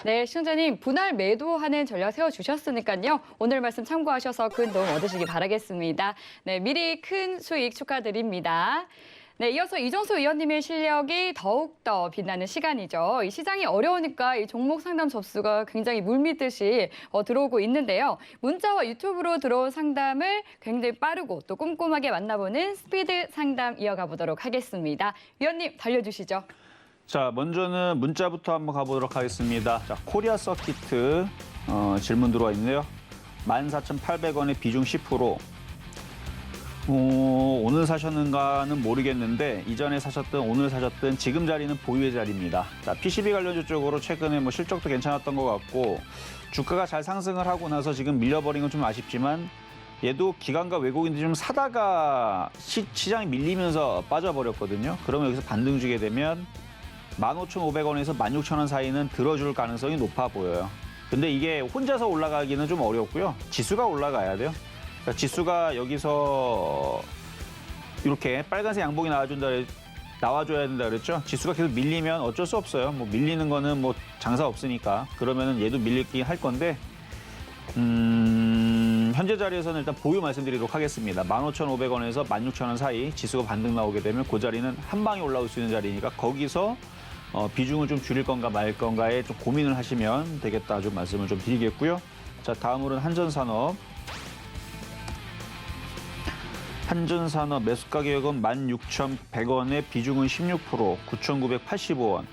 네, 시청자님 분할 매도하는 전략 세워주셨으니까요. 오늘 말씀 참고하셔서 큰 도움 얻으시기 바라겠습니다. 네, 미리 큰 수익 축하드립니다. 네, 이어서 이정수 의원님의 실력이 더욱더 빛나는 시간이죠. 이 시장이 어려우니까 이 종목 상담 접수가 굉장히 물밀듯이 들어오고 있는데요. 문자와 유튜브로 들어온 상담을 굉장히 빠르고 또 꼼꼼하게 만나보는 스피드 상담 이어가 보도록 하겠습니다. 위원님 달려주시죠. 자, 먼저는 문자부터 한번 가보도록 하겠습니다. 자, 코리아 서키트 질문 들어와 있네요. 14,800원에 비중 10%. 오늘 사셨는가는 모르겠는데 이전에 사셨든 오늘 사셨든 지금 자리는 보유의 자리입니다. 자, PCB 관련주 쪽으로 최근에 뭐 실적도 괜찮았던 것 같고 주가가 잘 상승을 하고 나서 지금 밀려버린 건 좀 아쉽지만 얘도 기관과 외국인들이 좀 사다가 시장이 밀리면서 빠져버렸거든요. 그러면 여기서 반등 주게 되면 15,500원에서 16,000원 사이는 들어줄 가능성이 높아 보여요. 근데 이게 혼자서 올라가기는 좀 어렵고요. 지수가 올라가야 돼요. 그러니까 지수가 여기서 이렇게 빨간색 양봉이 나와줘야 된다 그랬죠. 지수가 계속 밀리면 어쩔 수 없어요. 뭐 밀리는 거는 뭐 장사 없으니까. 그러면은 얘도 밀리긴 할 건데 현재 자리에서는 일단 보유 말씀드리도록 하겠습니다. 15,500원에서 16,000원 사이 지수가 반등 나오게 되면 그 자리는 한 방에 올라올 수 있는 자리니까 거기서 비중을 좀 줄일 건가 말 건가에 좀 고민을 하시면 되겠다 좀 말씀을 좀 드리겠고요. 자, 다음으로는 한전산업. 한전산업 매수 가격은 16,100원에 비중은 16%, 9,985원.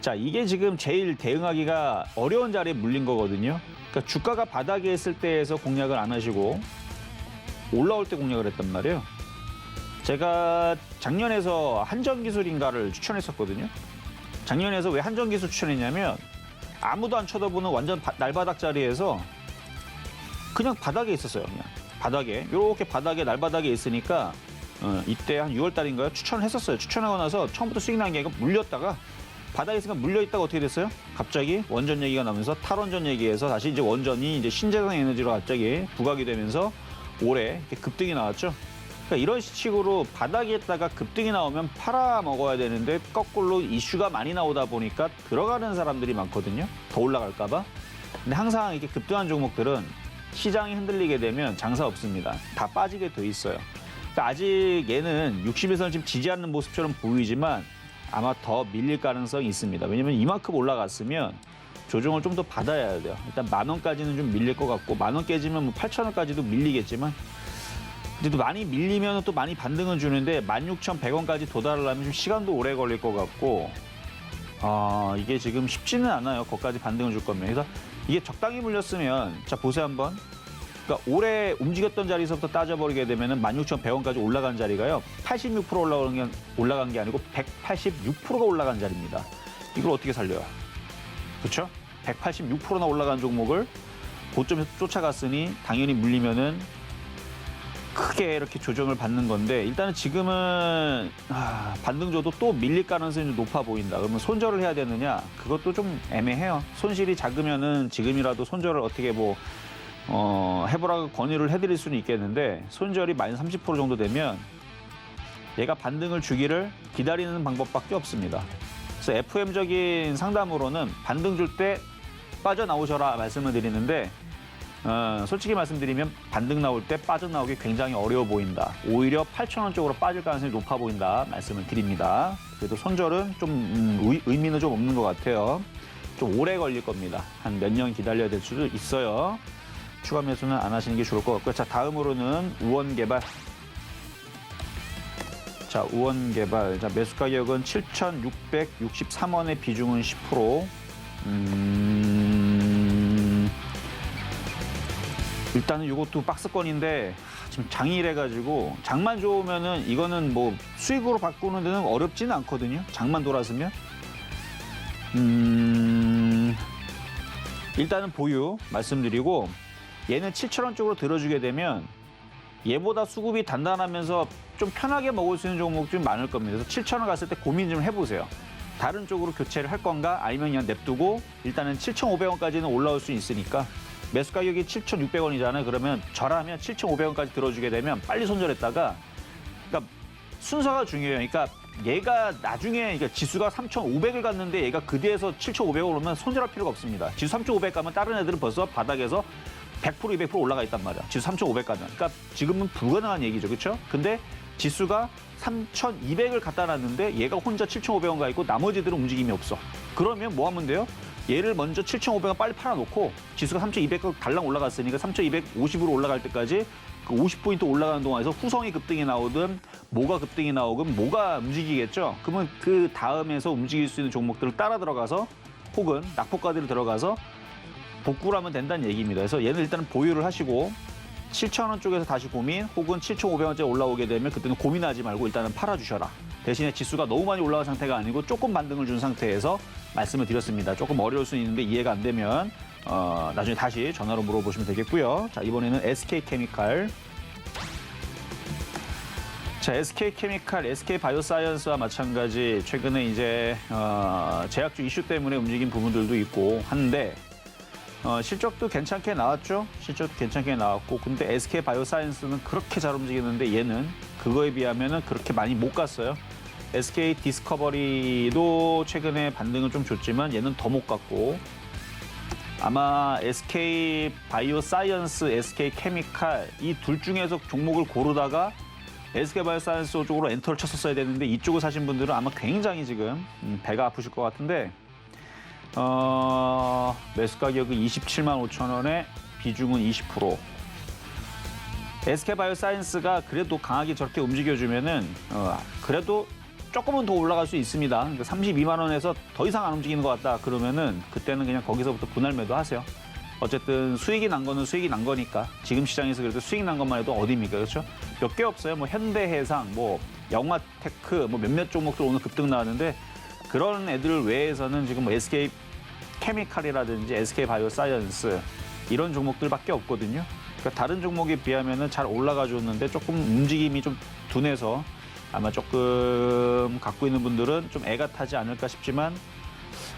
자, 이게 지금 제일 대응하기가 어려운 자리에 물린 거거든요. 그러니까 주가가 바닥에 있을 때에서 공략을 안 하시고 올라올 때 공략을 했단 말이에요. 제가 작년에서 한전기술인가를 추천했었거든요. 작년에서 왜 한전기술 추천했냐면 아무도 안 쳐다보는 완전 날바닥 자리에서 그냥 바닥에 있었어요. 그냥 바닥에 이렇게 바닥에 날바닥에 있으니까 이때 한 6월 달인가요? 추천을 했었어요. 추천하고 나서 처음부터 수익 난 게 아니고 물렸다가 바닥에 있으니까 물려있다가 어떻게 됐어요? 갑자기 원전 얘기가 나면서 탈원전 얘기해서 다시 이제 원전이 이제 신재생 에너지로 갑자기 부각이 되면서 올해 이렇게 급등이 나왔죠. 그러니까 이런 식으로 바닥에 있다가 급등이 나오면 팔아 먹어야 되는데 거꾸로 이슈가 많이 나오다 보니까 들어가는 사람들이 많거든요. 더 올라갈까 봐. 근데 항상 이렇게 급등한 종목들은 시장이 흔들리게 되면 장사 없습니다. 다 빠지게 돼 있어요. 그러니까 아직 얘는 60에서는 지금 지지하는 모습처럼 보이지만 아마 더 밀릴 가능성이 있습니다. 왜냐면 이만큼 올라갔으면 조정을 좀 더 받아야 돼요. 일단 10,000원까지는 좀 밀릴 것 같고 10,000원 깨지면 뭐 8,000원까지도 밀리겠지만 근데 또 많이 밀리면 또 많이 반등은 주는데 16,100원까지 도달하려면 좀 시간도 오래 걸릴 것 같고 이게 지금 쉽지는 않아요. 거기까지 반등을 줄 거면. 그래서 이게 적당히 물렸으면 자 보세요 한번. 그러니까 올해 움직였던 자리에서부터 따져버리게 되면 16,100원까지 올라간 자리가요. 86% 올라간 게 아니고 186%가 올라간 자리입니다. 이걸 어떻게 살려요? 그렇죠? 186%나 올라간 종목을 고점에서 쫓아갔으니 당연히 물리면은 크게 이렇게 조정을 받는 건데 일단은 지금은 반등 줘도 또 밀릴 가능성이 좀 높아 보인다. 그러면 손절을 해야 되느냐? 그것도 좀 애매해요. 손실이 작으면은 지금이라도 손절을 어떻게 뭐 해보라고 권유를 해드릴 수는 있겠는데 손절이 마이너스 30% 정도 되면 얘가 반등을 주기를 기다리는 방법밖에 없습니다. 그래서 FM적인 상담으로는 반등 줄 때 빠져나오셔라 말씀을 드리는데 솔직히 말씀드리면 반등 나올 때 빠져나오기 굉장히 어려워 보인다. 오히려 8,000원 쪽으로 빠질 가능성이 높아 보인다 말씀을 드립니다. 그래도 손절은 좀 의미는 좀 없는 것 같아요. 좀 오래 걸릴 겁니다. 한 몇 년 기다려야 될 수도 있어요. 추가 매수는 안 하시는 게 좋을 것 같고요. 자, 다음으로는 우원개발. 자, 우원개발. 자, 매수 가격은 7,663원의 비중은 10%. 일단은 이것도 박스권인데 지금 장이래 가지고 장만 좋으면은 이거는 뭐 수익으로 바꾸는 데는 어렵지는 않거든요. 장만 돌았으면. 일단은 보유 말씀드리고 얘는 7,000원 쪽으로 들어주게 되면 얘보다 수급이 단단하면서 좀 편하게 먹을 수 있는 종목 좀 많을 겁니다. 그래서 7,000원 갔을 때 고민 좀 해보세요. 다른 쪽으로 교체를 할 건가 아니면 그냥 냅두고 일단은 7,500원까지는 올라올 수 있으니까 매수 가격이 7,600원이잖아요. 그러면 저라면 7,500원까지 들어주게 되면 빨리 손절했다가 그러니까 순서가 중요해요. 그러니까 얘가 나중에 그러니까 지수가 3,500을 갔는데 얘가 그 뒤에서 7,500을 오면 손절할 필요가 없습니다. 지수 3,500 가면 다른 애들은 벌써 바닥에서 100%, 200% 올라가 있단 말이야. 지수 3,500 가면. 그러니까 지금은 불가능한 얘기죠. 그렇죠? 근데 지수가 3,200을 갖다 놨는데 얘가 혼자 7,500원 가 있고 나머지들은 움직임이 없어. 그러면 뭐 하면 돼요? 얘를 먼저 7,500원 빨리 팔아놓고 지수가 3,200원 달랑 올라갔으니까 3,250으로 올라갈 때까지 그 50포인트 올라가는 동안에서 후성이 급등이 나오든 뭐가 급등이 나오든 뭐가 움직이겠죠. 그러면 그 다음에서 움직일 수 있는 종목들을 따라 들어가서 혹은 낙폭가들을 들어가서 복구를 하면 된다는 얘기입니다. 그래서 얘는 일단은 보유를 하시고 7,000원 쪽에서 다시 고민 혹은 7,500원짜리 올라오게 되면 그때는 고민하지 말고 일단은 팔아주셔라. 대신에 지수가 너무 많이 올라간 상태가 아니고 조금 반등을 준 상태에서 말씀을 드렸습니다. 조금 어려울 수 있는데 이해가 안 되면 나중에 다시 전화로 물어보시면 되겠고요. 자, 이번에는 SK케미칼. 자, SK케미칼, SK바이오사이언스와 마찬가지 최근에 이제 제약주 이슈 때문에 움직인 부분들도 있고 한데 실적도 괜찮게 나왔죠. 실적도 괜찮게 나왔고 근데 SK바이오사이언스는 그렇게 잘 움직이는데 얘는 그거에 비하면은 그렇게 많이 못 갔어요. SK 디스커버리도 최근에 반등을 좀 줬지만 얘는 더 못 갔고 아마 SK 바이오사이언스, SK 케미칼 이 둘 중에서 종목을 고르다가 SK 바이오사이언스 쪽으로 엔터를 쳤었어야 되는데 이쪽을 사신 분들은 아마 굉장히 지금 배가 아프실 것 같은데 매수 가격은 27만 5천 원에 비중은 20%. SK 바이오사이언스가 그래도 강하게 저렇게 움직여주면은 그래도 조금은 더 올라갈 수 있습니다. 그러니까 32만 원에서 더 이상 안 움직이는 것 같다 그러면은 그때는 그냥 거기서부터 분할 매도하세요. 어쨌든 수익이 난 거는 수익이 난 거니까 지금 시장에서 그래도 수익 난 것만 해도 어디입니까, 그렇죠? 몇 개 없어요. 뭐 현대해상, 뭐 영화테크, 뭐 몇몇 종목들 오늘 급등 나왔는데 그런 애들 외에서는 지금 뭐 SK 케미칼이라든지 SK 바이오사이언스 이런 종목들밖에 없거든요. 그러니까 다른 종목에 비하면은 잘 올라가 줬는데 조금 움직임이 좀 둔해서 아마 조금 갖고 있는 분들은 좀 애가 타지 않을까 싶지만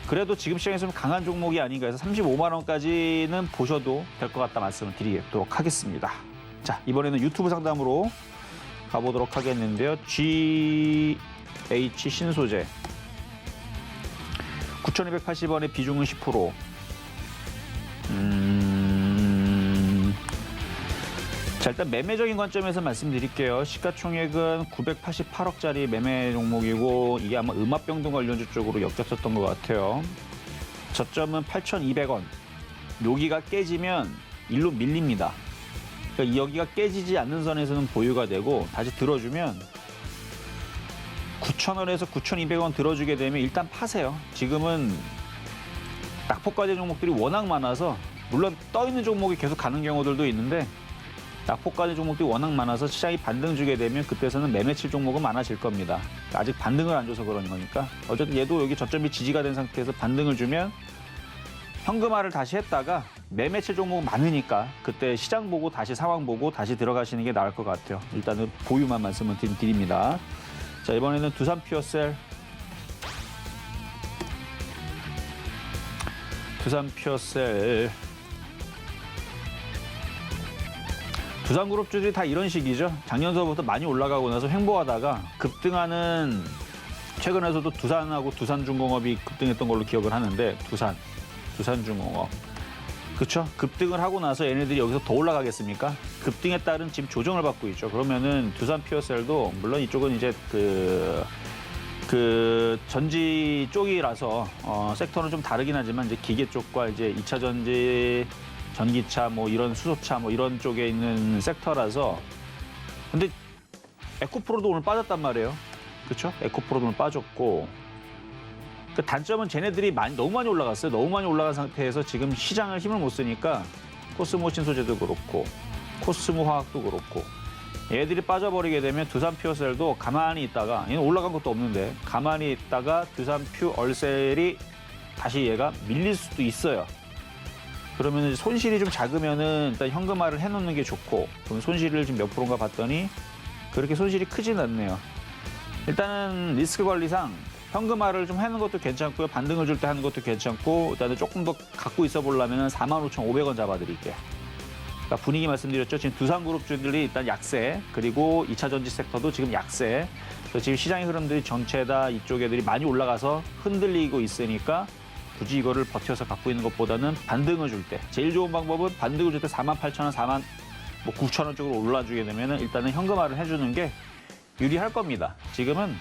그래도 지금 시장에서는 강한 종목이 아닌가 해서 35만 원까지는 보셔도 될 것 같다 말씀을 드리도록 하겠습니다. 자, 이번에는 유튜브 상담으로 가보도록 하겠는데요. GH 신소재 9,280원의 비중은 10%. 자, 일단 매매적인 관점에서 말씀드릴게요. 시가총액은 988억짜리 매매 종목이고 이게 아마 음압병동 관련주 쪽으로 엮였었던 것 같아요. 저점은 8,200원. 여기가 깨지면 일로 밀립니다. 그러니까 여기가 깨지지 않는 선에서는 보유가 되고 다시 들어주면 9,000원에서 9,200원 들어주게 되면 일단 파세요. 지금은 낙폭과제 종목들이 워낙 많아서 물론 떠있는 종목이 계속 가는 경우들도 있는데 낙폭과제 종목들이 워낙 많아서 시장이 반등 주게 되면 그때서는 매매칠 종목은 많아질 겁니다. 아직 반등을 안 줘서 그런 거니까. 어쨌든 얘도 여기 저점이 지지가 된 상태에서 반등을 주면 현금화를 다시 했다가 매매칠 종목은 많으니까 그때 시장 보고 다시 상황 보고 다시 들어가시는 게 나을 것 같아요. 일단은 보유만 말씀을 드립니다. 자, 이번에는 두산 퓨어셀. 두산 퓨어셀. 두산그룹주들이 다 이런 식이죠. 작년서부터 많이 올라가고 나서 횡보하다가 급등하는, 최근에서도 두산하고 두산중공업이 급등했던 걸로 기억을 하는데, 두산중공업. 그렇죠? 급등을 하고 나서 얘네들이 여기서 더 올라가겠습니까? 급등에 따른 지금 조정을 받고 있죠. 그러면은 두산 퓨어셀도, 물론 이쪽은 이제 그 전지 쪽이라서 섹터는 좀 다르긴 하지만 이제 기계 쪽과 이제 2차 전지, 전기차, 뭐 이런 수소차, 뭐 이런 쪽에 있는 섹터라서. 근데 에코프로도 오늘 빠졌단 말이에요. 그렇죠? 에코프로도 오늘 빠졌고. 그 단점은 쟤네들이 너무 많이 올라갔어요. 너무 많이 올라간 상태에서 지금 시장을 힘을 못 쓰니까 코스모 신소재도 그렇고 코스모 화학도 그렇고 얘들이 빠져버리게 되면 두산 퓨어셀도 가만히 있다가, 얘는 올라간 것도 없는데 가만히 있다가 두산 퓨얼셀이 다시 얘가 밀릴 수도 있어요. 그러면 손실이 좀 작으면은 일단 현금화를 해놓는 게 좋고, 그럼 손실을 지금 몇 프로인가 봤더니 그렇게 손실이 크진 않네요. 일단은 리스크 관리상 현금화를 좀 하는 것도 괜찮고요. 반등을 줄 때 하는 것도 괜찮고, 일단은 조금 더 갖고 있어 보려면 45,500원 잡아드릴게요. 그러니까 분위기 말씀드렸죠. 지금 두산그룹주들이 일단 약세, 그리고 2차 전지 섹터도 지금 약세. 그래서 지금 시장의 흐름들이 전체 다 이쪽 애들이 많이 올라가서 흔들리고 있으니까 굳이 이거를 버텨서 갖고 있는 것보다는 반등을 줄 때, 제일 좋은 방법은 반등을 줄 때 48,000원, 49,000원 쪽으로 올라주게 되면 일단은 현금화를 해주는 게 유리할 겁니다. 지금은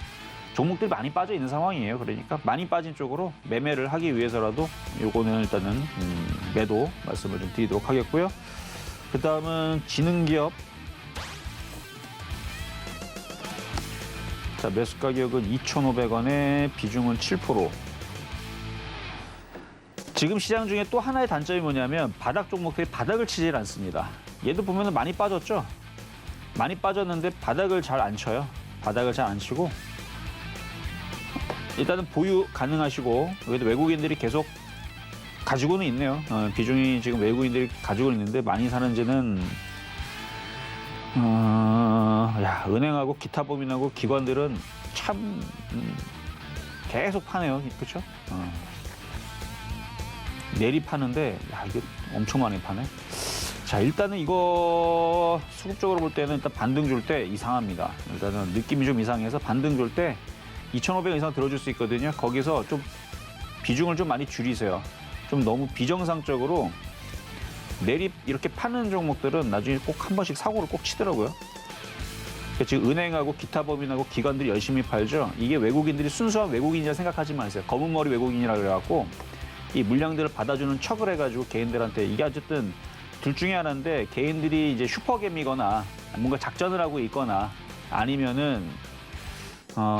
종목들이 많이 빠져 있는 상황이에요. 그러니까 많이 빠진 쪽으로 매매를 하기 위해서라도 요거는 일단은 매도 말씀을 좀 드리도록 하겠고요. 그 다음은 지능기업. 자, 매수 가격은 2,500원에 비중은 7%. 지금 시장 중에 또 하나의 단점이 뭐냐면 바닥 종목들이 바닥을 치질 않습니다. 얘도 보면은 많이 빠졌죠? 많이 빠졌는데 바닥을 잘 안 쳐요. 바닥을 잘 안 치고 일단은 보유 가능하시고, 여기도 외국인들이 계속 가지고는 있네요. 비중이 지금 외국인들이 가지고 있는데 많이 사는지는 은행하고 기타 법인하고 기관들은 참 계속 파네요. 그렇죠? 내리파는데 이게 엄청 많이 파네. 자, 일단은 이거 수급적으로 볼 때는 일단 반등 줄 때 이상합니다. 일단은 느낌이 좀 이상해서 반등 줄 때 2,500원 이상 들어줄 수 있거든요. 거기서 좀 비중을 좀 많이 줄이세요. 좀 너무 비정상적으로 내립 이렇게 파는 종목들은 나중에 꼭 한 번씩 사고를 꼭 치더라고요. 지금 은행하고 기타 법인하고 기관들이 열심히 팔죠. 이게 외국인들이 순수한 외국인이라 생각하지 마세요. 검은 머리 외국인이라 그래갖고 이 물량들을 받아주는 척을 해가지고 개인들한테, 이게 어쨌든 둘 중에 하나인데, 개인들이 이제 슈퍼겜이거나 뭔가 작전을 하고 있거나 아니면은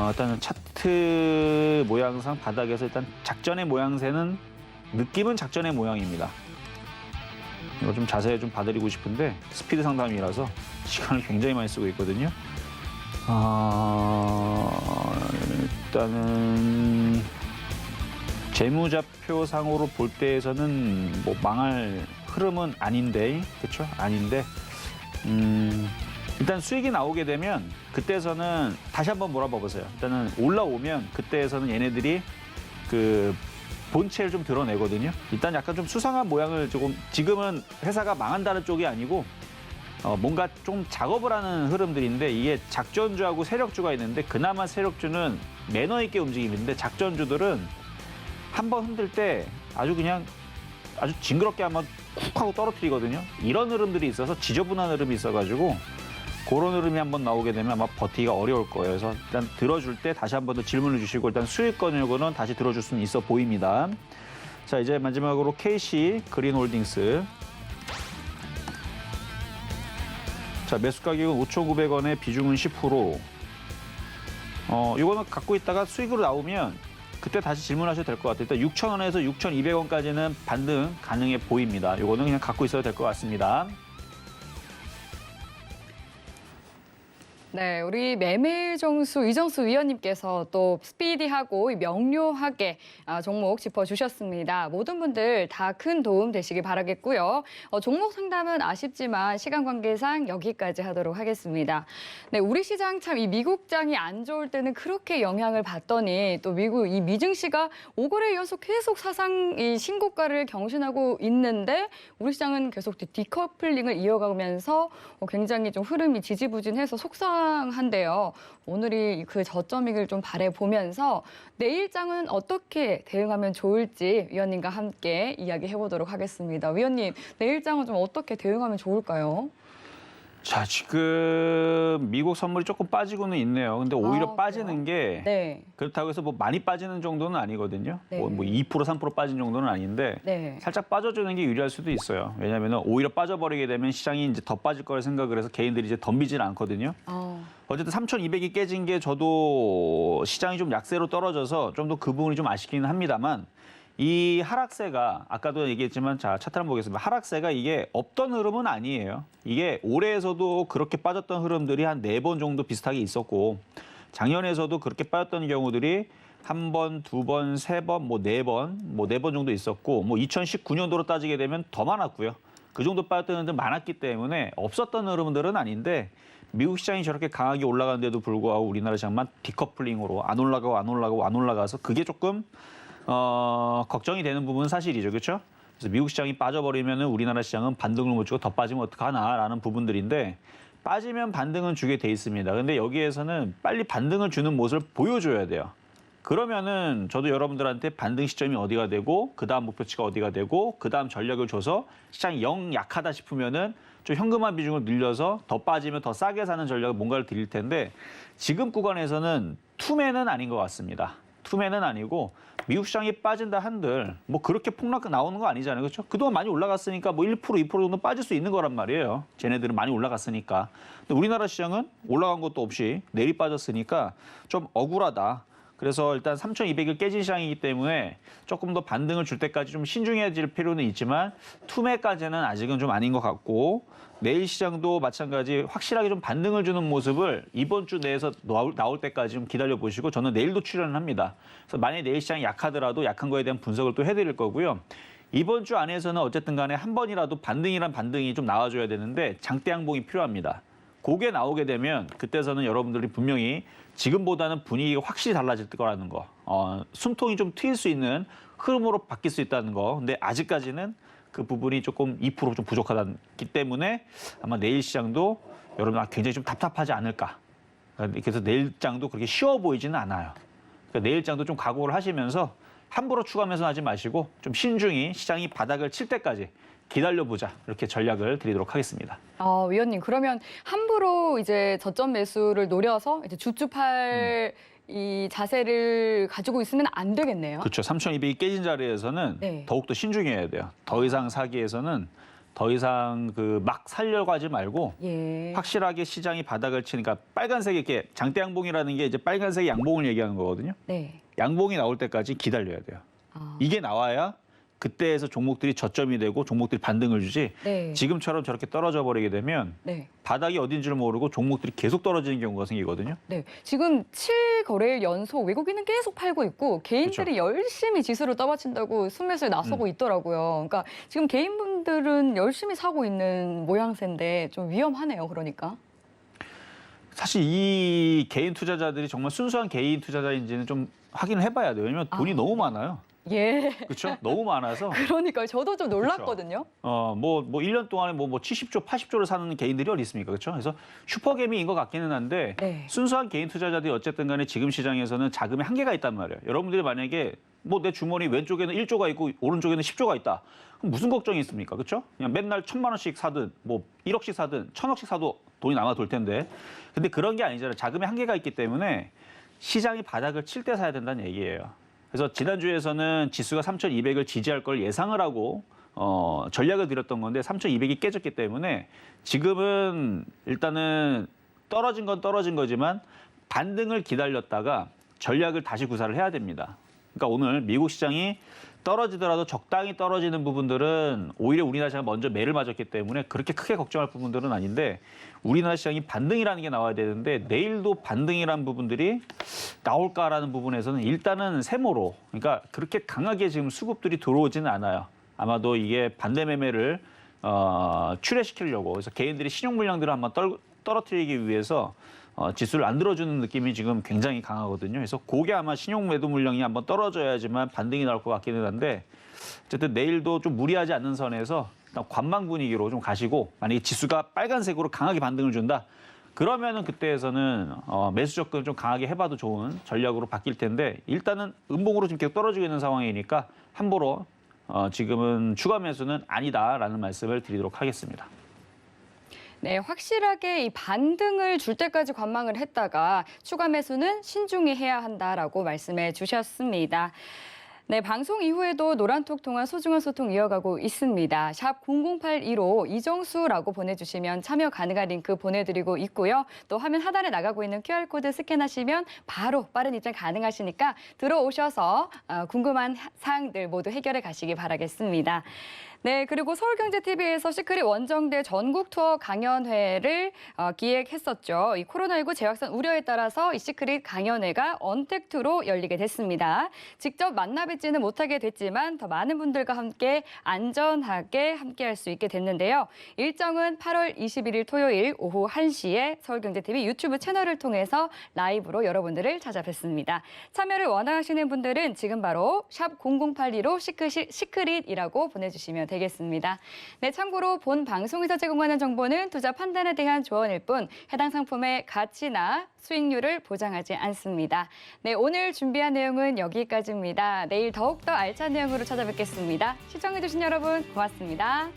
일단은 차트 모양상 바닥에서 일단 작전의 모양새는, 느낌은 작전의 모양입니다. 이거 좀 자세히 좀 봐드리고 싶은데 스피드 상담이라서 시간을 굉장히 많이 쓰고 있거든요. 일단은 재무자표상으로 볼 때에서는 뭐 망할 흐름은 아닌데, 그렇죠? 아닌데, 일단 수익이 나오게 되면 그때에서는 다시 한번 몰아봐 보세요. 일단은 올라오면 그때에서는 얘네들이 그 본체를 좀 드러내거든요. 일단 약간 좀 수상한 모양을 조금, 지금은 회사가 망한다는 쪽이 아니고 뭔가 좀 작업을 하는 흐름들인데, 이게 작전주하고 세력주가 있는데 그나마 세력주는 매너 있게 움직이는데 작전주들은 한번 흔들 때 아주 그냥 아주 징그럽게 한번 쿡 하고 떨어뜨리거든요. 이런 흐름들이 있어서 지저분한 흐름이 있어가지고 그런 흐름이 한번 나오게 되면 아마 버티기가 어려울 거예요. 그래서 일단 들어줄 때 다시 한번 더 질문을 주시고, 일단 수익권역은 다시 들어줄 수는 있어 보입니다. 자, 이제 마지막으로 KC 그린홀딩스. 자, 매수 가격은 5,900원에 비중은 10%. 이거는 갖고 있다가 수익으로 나오면 그때 다시 질문하셔도 될 것 같아요. 일단 6,000원에서 6,200원까지는 반등 가능해 보입니다. 이거는 그냥 갖고 있어도 될 것 같습니다. 네, 우리 매매정수 이정수 위원님께서 또 스피디하고 명료하게 종목 짚어주셨습니다. 모든 분들 다 큰 도움 되시길 바라겠고요. 종목 상담은 아쉽지만 시간 관계상 여기까지 하도록 하겠습니다. 네, 우리 시장 참 이 미국장이 안 좋을 때는 그렇게 영향을 받더니 또 미국 이 미증시가 5거래 연속 계속 사상 이 신고가를 경신하고 있는데 우리 시장은 계속 디커플링을 이어가면서 굉장히 좀 흐름이 지지부진해서 속상한데요. 오늘이 그 저점이길 좀 바라보면서 내일장은 어떻게 대응하면 좋을지 위원님과 함께 이야기해보도록 하겠습니다. 위원님, 내일장은 좀 어떻게 대응하면 좋을까요? 자, 지금 미국 선물이 조금 빠지고는 있네요. 근데 오히려 빠지는 게 네. 그렇다고 해서 뭐 많이 빠지는 정도는 아니거든요. 네. 뭐 2%, 3% 빠진 정도는 아닌데 네. 살짝 빠져주는 게 유리할 수도 있어요. 왜냐하면 오히려 빠져버리게 되면 시장이 이제 더 빠질 거라 생각을 해서 개인들이 이제 덤비질 않거든요. 어쨌든 3,200이 깨진 게 저도 시장이 좀 약세로 떨어져서 좀 더 그 부분이 좀 아쉽기는 합니다만 이 하락세가 아까도 얘기했지만 자 차트 한번 보겠습니다. 하락세가 이게 없던 흐름은 아니에요. 이게 올해에서도 그렇게 빠졌던 흐름들이 한 4번 정도 비슷하게 있었고 작년에서도 그렇게 빠졌던 경우들이 1번, 2번, 3번, 뭐 4번, 뭐 4번 정도 있었고 뭐 2019년도로 따지게 되면 더 많았고요. 그 정도 빠졌던 흐름들 많았기 때문에 없었던 흐름들은 아닌데 미국 시장이 저렇게 강하게 올라가는데도 불구하고 우리나라 시장만 디커플링으로 안 올라가서 그게 조금 걱정이 되는 부분은 사실이죠. 그렇죠? 그래서 미국 시장이 빠져버리면 우리나라 시장은 반등을 못 주고 더 빠지면 어떡하나라는 부분들인데 빠지면 반등은 주게 돼 있습니다. 근데 여기에서는 빨리 반등을 주는 모습을 보여줘야 돼요. 그러면은 저도 여러분들한테 반등 시점이 어디가 되고 그다음 목표치가 어디가 되고 그다음 전략을 줘서 시장이 영 약하다 싶으면은 좀 현금화 비중을 늘려서 더 빠지면 더 싸게 사는 전략을 뭔가를 드릴 텐데 지금 구간에서는 투매는 아닌 것 같습니다. 투매는 아니고 미국 시장이 빠진다 한들 뭐 그렇게 폭락 나오는 거 아니잖아요. 그렇죠? 그동안 많이 올라갔으니까 뭐 1%, 2% 정도 빠질 수 있는 거란 말이에요. 쟤네들은 많이 올라갔으니까. 근데 우리나라 시장은 올라간 것도 없이 내리 빠졌으니까 좀 억울하다. 그래서 일단 3,200일 깨진 시장이기 때문에 조금 더 반등을 줄 때까지 좀 신중해질 필요는 있지만 투매까지는 아직은 좀 아닌 것 같고 내일 시장도 마찬가지 확실하게 좀 반등을 주는 모습을 이번 주 내에서 나올 때까지 좀 기다려 보시고 저는 내일도 출연을 합니다. 그래서 만약에 내일 시장이 약하더라도 약한 거에 대한 분석을 또 해드릴 거고요. 이번 주 안에서는 어쨌든 간에 한 번이라도 반등이란 반등이 좀 나와줘야 되는데 장대 양봉이 필요합니다. 그게 나오게 되면 그때서는 여러분들이 분명히 지금보다는 분위기가 확실히 달라질 거라는 거. 숨통이 좀 트일 수 있는 흐름으로 바뀔 수 있다는 거. 근데 아직까지는 그 부분이 조금 2% 좀 부족하기 때문에 아마 내일 시장도 여러분 굉장히 좀 답답하지 않을까. 그래서 내일 장도 그렇게 쉬워 보이지는 않아요. 그러니까 내일 장도 좀 각오를 하시면서 함부로 추가하면서 하지 마시고 좀 신중히 시장이 바닥을 칠 때까지 기다려보자 이렇게 전략을 드리도록 하겠습니다. 위원님 그러면 함부로 이제 저점 매수를 노려서 이제 줍줍할 이 자세를 가지고 있으면 안 되겠네요. 그렇죠. 3,200이 깨진 자리에서는 네. 더욱더 신중해야 돼요. 더 이상 사기에서는 더 이상 그 막 살려고 하지 말고 예. 확실하게 시장이 바닥을 치니까 빨간색 이렇게 장대 양봉이라는 게 이제 빨간색 양봉을 얘기하는 거거든요. 네. 양봉이 나올 때까지 기다려야 돼요. 이게 나와야 그때에서 종목들이 저점이 되고 종목들이 반등을 주지 네. 지금처럼 저렇게 떨어져 버리게 되면 네. 바닥이 어딘 줄 모르고 종목들이 계속 떨어지는 경우가 생기거든요. 네. 지금 7거래일 연속 외국인은 계속 팔고 있고 개인들이 열심히 지수를 떠받친다고 순매수에 나서고 있더라고요. 그러니까 지금 개인분들은 열심히 사고 있는 모양새인데 좀 위험하네요. 그러니까. 사실 이 개인 투자자들이 정말 순수한 개인 투자자인지는 좀 확인을 해봐야 돼요. 왜냐면 돈이 너무 많아요. 예. 그렇죠? 너무 많아서. 그러니까요. 저도 좀 놀랐거든요. 뭐 1년 동안에 뭐 70조, 80조를 사는 개인들이 어디 있습니까? 그렇죠? 그래서 슈퍼개미인 것 같기는 한데 네. 순수한 개인 투자자들이 어쨌든 간에 지금 시장에서는 자금의 한계가 있단 말이에요. 여러분들이 만약에 뭐 내 주머니 왼쪽에는 1조가 있고 오른쪽에는 10조가 있다. 그럼 무슨 걱정이 있습니까? 그렇죠? 그냥 맨날 1,000만 원씩 사든 뭐 1억씩 사든 1,000억씩 사도 돈이 남아 돌 텐데. 근데 그런 게 아니잖아요. 자금의 한계가 있기 때문에 시장이 바닥을 칠 때 사야 된다는 얘기예요. 그래서 지난주에서는 지수가 3,200을 지지할 걸 예상을 하고 전략을 드렸던 건데 3,200이 깨졌기 때문에 지금은 일단은 떨어진 건 떨어진 거지만 반등을 기다렸다가 전략을 다시 구사를 해야 됩니다. 그러니까 오늘 미국 시장이 떨어지더라도 적당히 떨어지는 부분들은 오히려 우리나라 시장이 먼저 매를 맞았기 때문에 그렇게 크게 걱정할 부분들은 아닌데 우리나라 시장이 반등이라는 게 나와야 되는데 내일도 반등이라는 부분들이 나올까라는 부분에서는 일단은 세모로 그러니까 그렇게 강하게 지금 수급들이 들어오지는 않아요. 아마도 이게 반대 매매를 출회시키려고 그래서 개인들이 신용 물량들을 한번 떨어뜨리기 위해서 지수를 안 들어주는 느낌이 지금 굉장히 강하거든요. 그래서 그게 아마 신용 매도 물량이 한번 떨어져야지만 반등이 나올 것 같기는 한데 어쨌든 내일도 좀 무리하지 않는 선에서 일단 관망 분위기로 좀 가시고 만약에 지수가 빨간색으로 강하게 반등을 준다. 그러면은 그때에서는 매수 접근 좀 강하게 해봐도 좋은 전략으로 바뀔 텐데 일단은 음봉으로 지금 계속 떨어지고 있는 상황이니까 함부로 지금은 추가 매수는 아니다라는 말씀을 드리도록 하겠습니다. 네, 확실하게 이 반등을 줄 때까지 관망을 했다가 추가 매수는 신중히 해야 한다라고 말씀해 주셨습니다. 네, 방송 이후에도 노란톡 통화 소중한 소통 이어가고 있습니다. 샵 0082로 이정수라고 보내주시면 참여 가능한 링크 보내드리고 있고요. 또 화면 하단에 나가고 있는 QR코드 스캔하시면 바로 빠른 입장 가능하시니까 들어오셔서 궁금한 사항들 모두 해결해 가시기 바라겠습니다. 네, 그리고 서울경제TV에서 시크릿 원정대 전국 투어 강연회를 기획했었죠. 이 코로나19 재확산 우려에 따라서 이 시크릿 강연회가 언택트로 열리게 됐습니다. 직접 만나 뵙지는 못하게 됐지만 더 많은 분들과 함께 안전하게 함께할 수 있게 됐는데요. 일정은 8월 21일 토요일 오후 1시에 서울경제TV 유튜브 채널을 통해서 라이브로 여러분들을 찾아뵙습니다. 참여를 원하시는 분들은 지금 바로 샵 0082로 시크릿이라고 보내주시면 되겠습니다. 네, 참고로 본 방송에서 제공하는 정보는 투자 판단에 대한 조언일 뿐 해당 상품의 가치나 수익률을 보장하지 않습니다. 네, 오늘 준비한 내용은 여기까지입니다. 내일 더욱더 알찬 내용으로 찾아뵙겠습니다. 시청해주신 여러분 고맙습니다.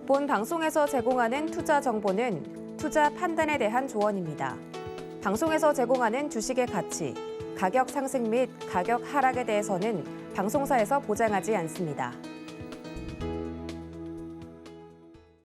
본 방송에서 제공하는 투자 정보는 투자 판단에 대한 조언입니다. 방송에서 제공하는 주식의 가치, 가격 상승 및 가격 하락에 대해서는 방송사에서 보장하지 않습니다.